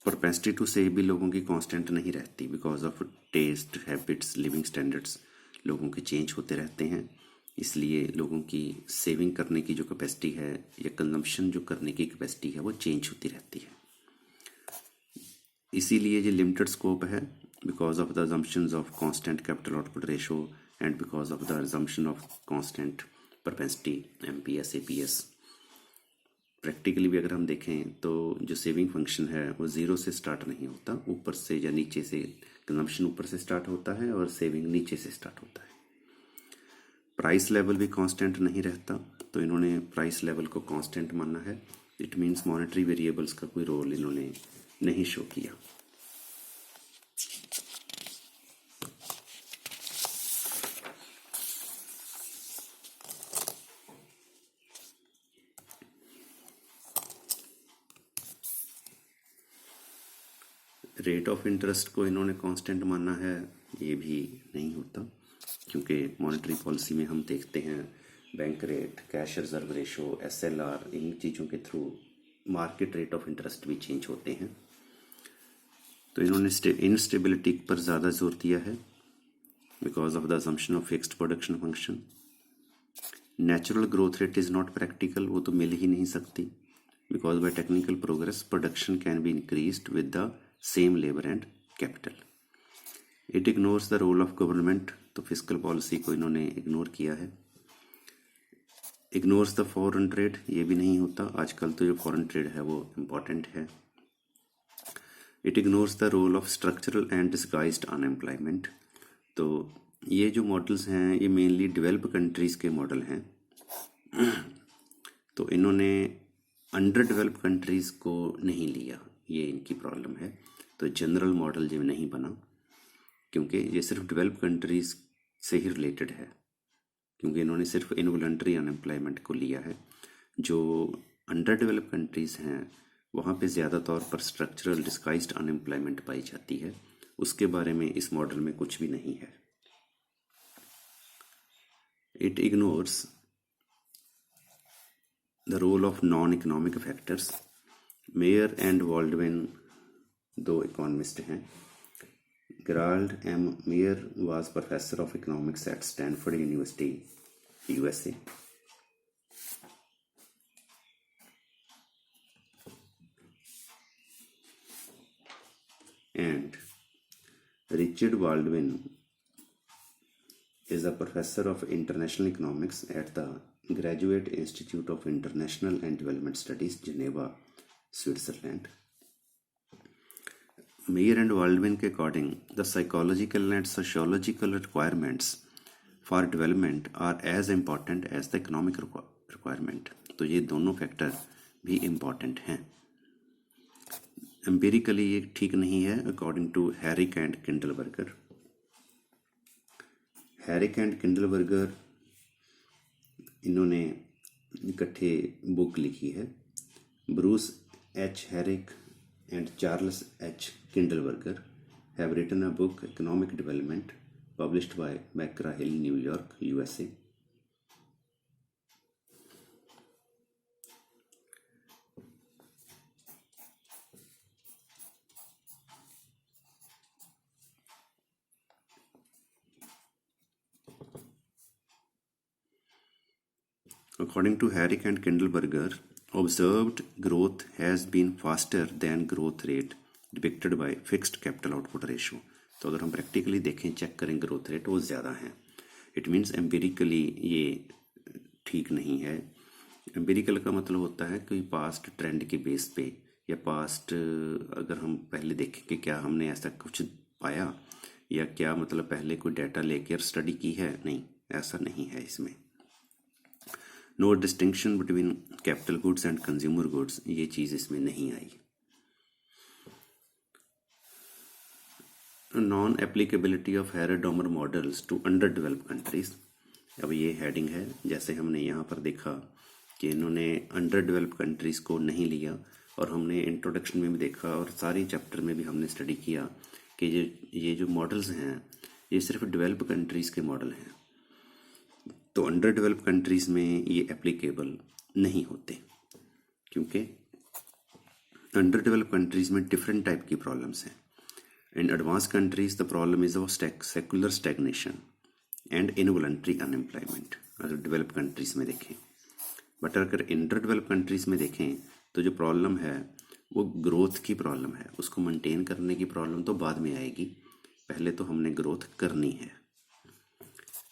[SPEAKER 1] Propensity to save भी लोगों की कांस्टेंट नहीं रहती because of taste, habits, living standards लोगों के चेंज होते रहते हैं, इसलिए लोगों की सेविंग करने की जो कैपेसिटी है या कंजम्पशन जो करने की कैपेसिटी है वो चेंज होती रहती है। इसीलिए ये लिमिटेड स्कोप है because of the assumptions of constant capital output ratio and because of the assumption of constant propensity MPS APS। Practically भी अगर हम देखें तो जो सेविंग फंक्शन है वो 0 से स्टार्ट नहीं होता, ऊपर से या नीचे से, कंजम्पशन ऊपर से स्टार्ट होता है और सेविंग नीचे से स्टार्ट होता है। प्राइस लेवल भी कांस्टेंट नहीं रहता, तो इन्होंने प्राइस लेवल को कांस्टेंट माना है। इट मीन्स मॉनेटरी वेरिएबल्स का कोई रोल इन्होंने नहीं शो किया। रेट ऑफ इंटरेस्ट को इन्होंने कांस्टेंट माना है, ये भी नहीं होता, क्योंकि मॉनेटरी पॉलिसी में हम देखते हैं bank rate, cash reserve ratio, SLR, इन चीज़ों के through market rate of interest भी चेंज होते हैं। तो इन्होंने इनस्टेबिलिटी पर ज़्यादा जोर दिया है because of the assumption of fixed production function. Natural growth rate is not practical, वो तो मिल ही नहीं सकती because by technical progress production can be increased with the same labour and capital. It ignores the role of government, तो physical policy को इन्होंने ignore किया है। इग्नोर्स द फॉरेन ट्रेड, ये भी नहीं होता। आजकल तो जो फॉरेन ट्रेड है वो इम्पॉर्टेंट है। It ignores the role of structural and disguised unemployment. तो ये जो मॉडल्स हैं ये मेनली डेवलप कंट्रीज़ के मॉडल हैं। तो इन्होंने अंडर डेवलप कंट्रीज़ को नहीं लिया, ये इनकी प्रॉब्लम है। तो जनरल मॉडल जो नहीं बना, क्योंकि ये सिर्फ डेवलप कंट्रीज़ से ही रिलेटेड है, क्योंकि इन्होंने सिर्फ इनवॉलंटरी अनएम्प्लॉयमेंट को लिया है। जो अंडर डेवलप कंट्रीज़ हैं वहाँ पे ज़्यादा तौर पर स्ट्रक्चरल डिस्गाइज्ड अनएम्प्लॉयमेंट पाई जाती है, उसके बारे में इस मॉडल में कुछ भी नहीं है। It ignores the role of non economic factors. Meyer and Baldwin दो इकोनॉमिस्ट हैं। Gerald M. Meyer was professor of economics at Stanford University, USA. And Richard Baldwin is a professor of international economics at the Graduate Institute of International and Development Studies, Geneva, Switzerland. Meyer and Baldwin के according the psychological and sociological requirements for development are as important as the economic requirement. तो ये दोनों factor भी important हैं। Empirically ये ठीक नहीं है according to Herrick and Kindleberger. Herrick and Kindleberger इन्होंने इकट्ठे बुक लिखी है। Bruce H Herrick and Charles H. Kindleberger have written a book, Economic Development, published by McGraw-Hill, New York, USA. According to Herrick and Kindleberger, observed growth has been faster than growth rate depicted by fixed capital output ratio. तो अगर हम practically देखें, check करें, growth rate वो ज़्यादा है। It means empirically ये ठीक नहीं है। एम्पिरिकल का मतलब होता है कि पास्ट ट्रेंड के बेस पे या पास्ट अगर हम पहले देखें कि क्या हमने ऐसा कुछ पाया या क्या मतलब पहले कोई डाटा लेकर स्टडी की है, नहीं, ऐसा नहीं है इसमें। No distinction between capital goods and consumer goods, ये चीज़ इसमें नहीं आई। Non applicability of Harrod Domar models to under develop countries. अब ये हेडिंग है, जैसे हमने यहाँ पर देखा कि इन्होंने अंडर डेवलप कंट्रीज़ को नहीं लिया, और हमने इंट्रोडक्शन में भी देखा और सारी चैप्टर में भी हमने स्टडी किया कि ये जो मॉडल्स हैं ये सिर्फ डेवलप कंट्रीज़ के मॉडल हैं। तो अंडर डेवलप कंट्रीज़ में ये एप्लीकेबल नहीं होते, क्योंकि अंडर डेवलप कंट्रीज़ में डिफरेंट टाइप की प्रॉब्लम्स हैं। In advance countries the problem is of secular stagnation and involuntary unemployment, अगर डेवलप कंट्रीज़ में देखें। बट अगर अंडर डेवलप कंट्रीज़ में देखें तो जो प्रॉब्लम है वो ग्रोथ की प्रॉब्लम है। उसको मेंटेन करने की प्रॉब्लम तो बाद में आएगी, पहले तो हमने ग्रोथ करनी है।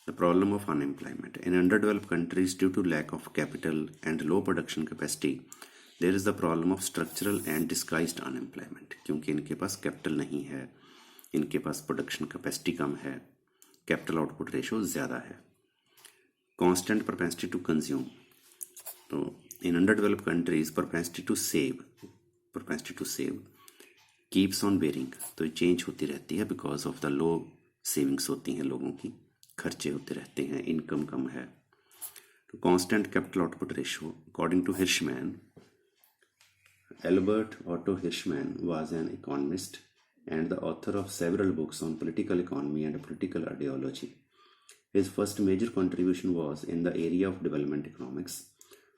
[SPEAKER 1] The problem of unemployment in underdeveloped countries due to lack of capital and low production capacity, there is the problem of structural and disguised unemployment, क्योंकि इनके पास कैपिटल नहीं है, इनके पास प्रोडक्शन कैपेसिटी कम है, कैपिटल आउटपुट रेशो ज़्यादा है। Constant propensity to consume, तो in underdeveloped countries propensity to save keeps on varying, तो चेंज होती रहती है because of the low savings होती हैं, लोगों की खर्चे होते रहते हैं, इनकम कम है। तो constant capital output ratio according to Hirschman, Albert Otto Hirschman was an economist and the author of several books on political economy and political ideology. His first major contribution was in the area of development economics,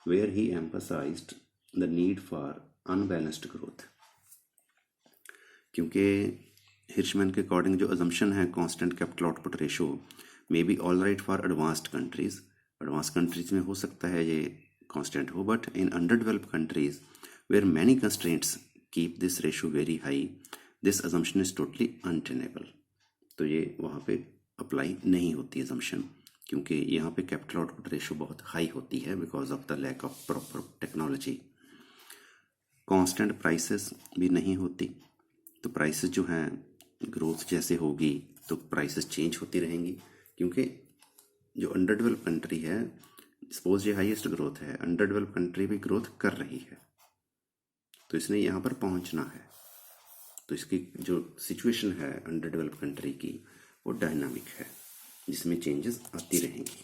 [SPEAKER 1] where he emphasized the need for unbalanced growth. क्योंकि हिर्शमैन के according जो assumption है constant capital output ratio may be all right for advanced countries, advance countries में हो सकता है ये constant हो, but in under developed countries where many constraints keep this ratio very high, this assumption is totally untenable. तो ये वहाँ पे अप्लाई नहीं होती अजम्पशन क्योंकि यहाँ पे कैपिटल आउटपुट रेशियो बहुत हाई होती है because of the lack of proper technology. Constant prices भी नहीं होती, तो प्राइसेस जो हैं ग्रोथ जैसे होगी तो प्राइसेस चेंज होती रहेंगी, क्योंकि जो अंडर डेवलप कंट्री है, सपोज ये हाईएस्ट ग्रोथ है, अंडर डेवलप कंट्री भी ग्रोथ कर रही है, तो इसने यहाँ पर पहुँचना है। तो इसकी जो सिचुएशन है अंडर डेवलप कंट्री की वो डायनामिक है, जिसमें चेंजेस आती रहेंगी।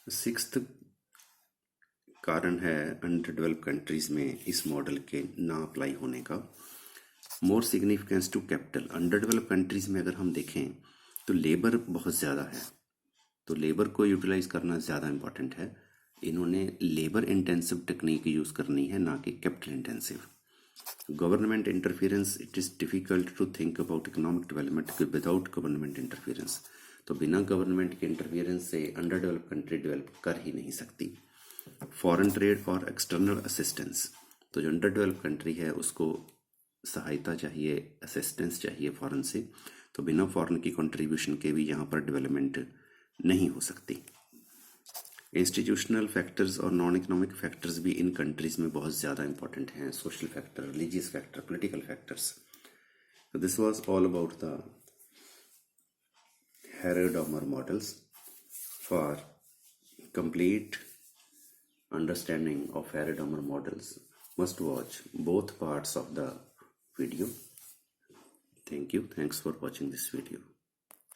[SPEAKER 1] सिक्स्थ कारण है अंडर डेवलप कंट्रीज में इस मॉडल के ना अप्लाई होने का, more significance to capital. Under develop countries में अगर हम देखें तो लेबर बहुत ज़्यादा है, तो लेबर को यूटिलाइज करना ज़्यादा इम्पॉर्टेंट है। इन्होंने लेबर इंटेंसिव टेक्निक यूज़ करनी है, ना कि capital intensive. Government interference, it is difficult to think about economic development without government interference. तो बिना गवर्नमेंट के इंटरफेरेंस से अंडर डेवलप कंट्री डेवलप कर ही नहीं सकती। फॉरेन ट्रेड और एक्सटर्नल असिस्टेंस, तो जो अंडर डेवलप कंट्री है उसको सहायता चाहिए, असिस्टेंस चाहिए फॉरेन से, तो बिना फॉरेन की कंट्रीब्यूशन के भी यहाँ पर डेवलपमेंट नहीं हो सकती। इंस्टीट्यूशनल फैक्टर्स और नॉन इकोनॉमिक फैक्टर्स भी इन कंट्रीज में बहुत ज़्यादा इंपॉर्टेंट हैं, social factor, religious factor, political factors. So this was all about the Harrod-Domar models. For complete understanding of Harrod-Domar models, must watch both parts of the video. Thank you. Thanks for watching this video.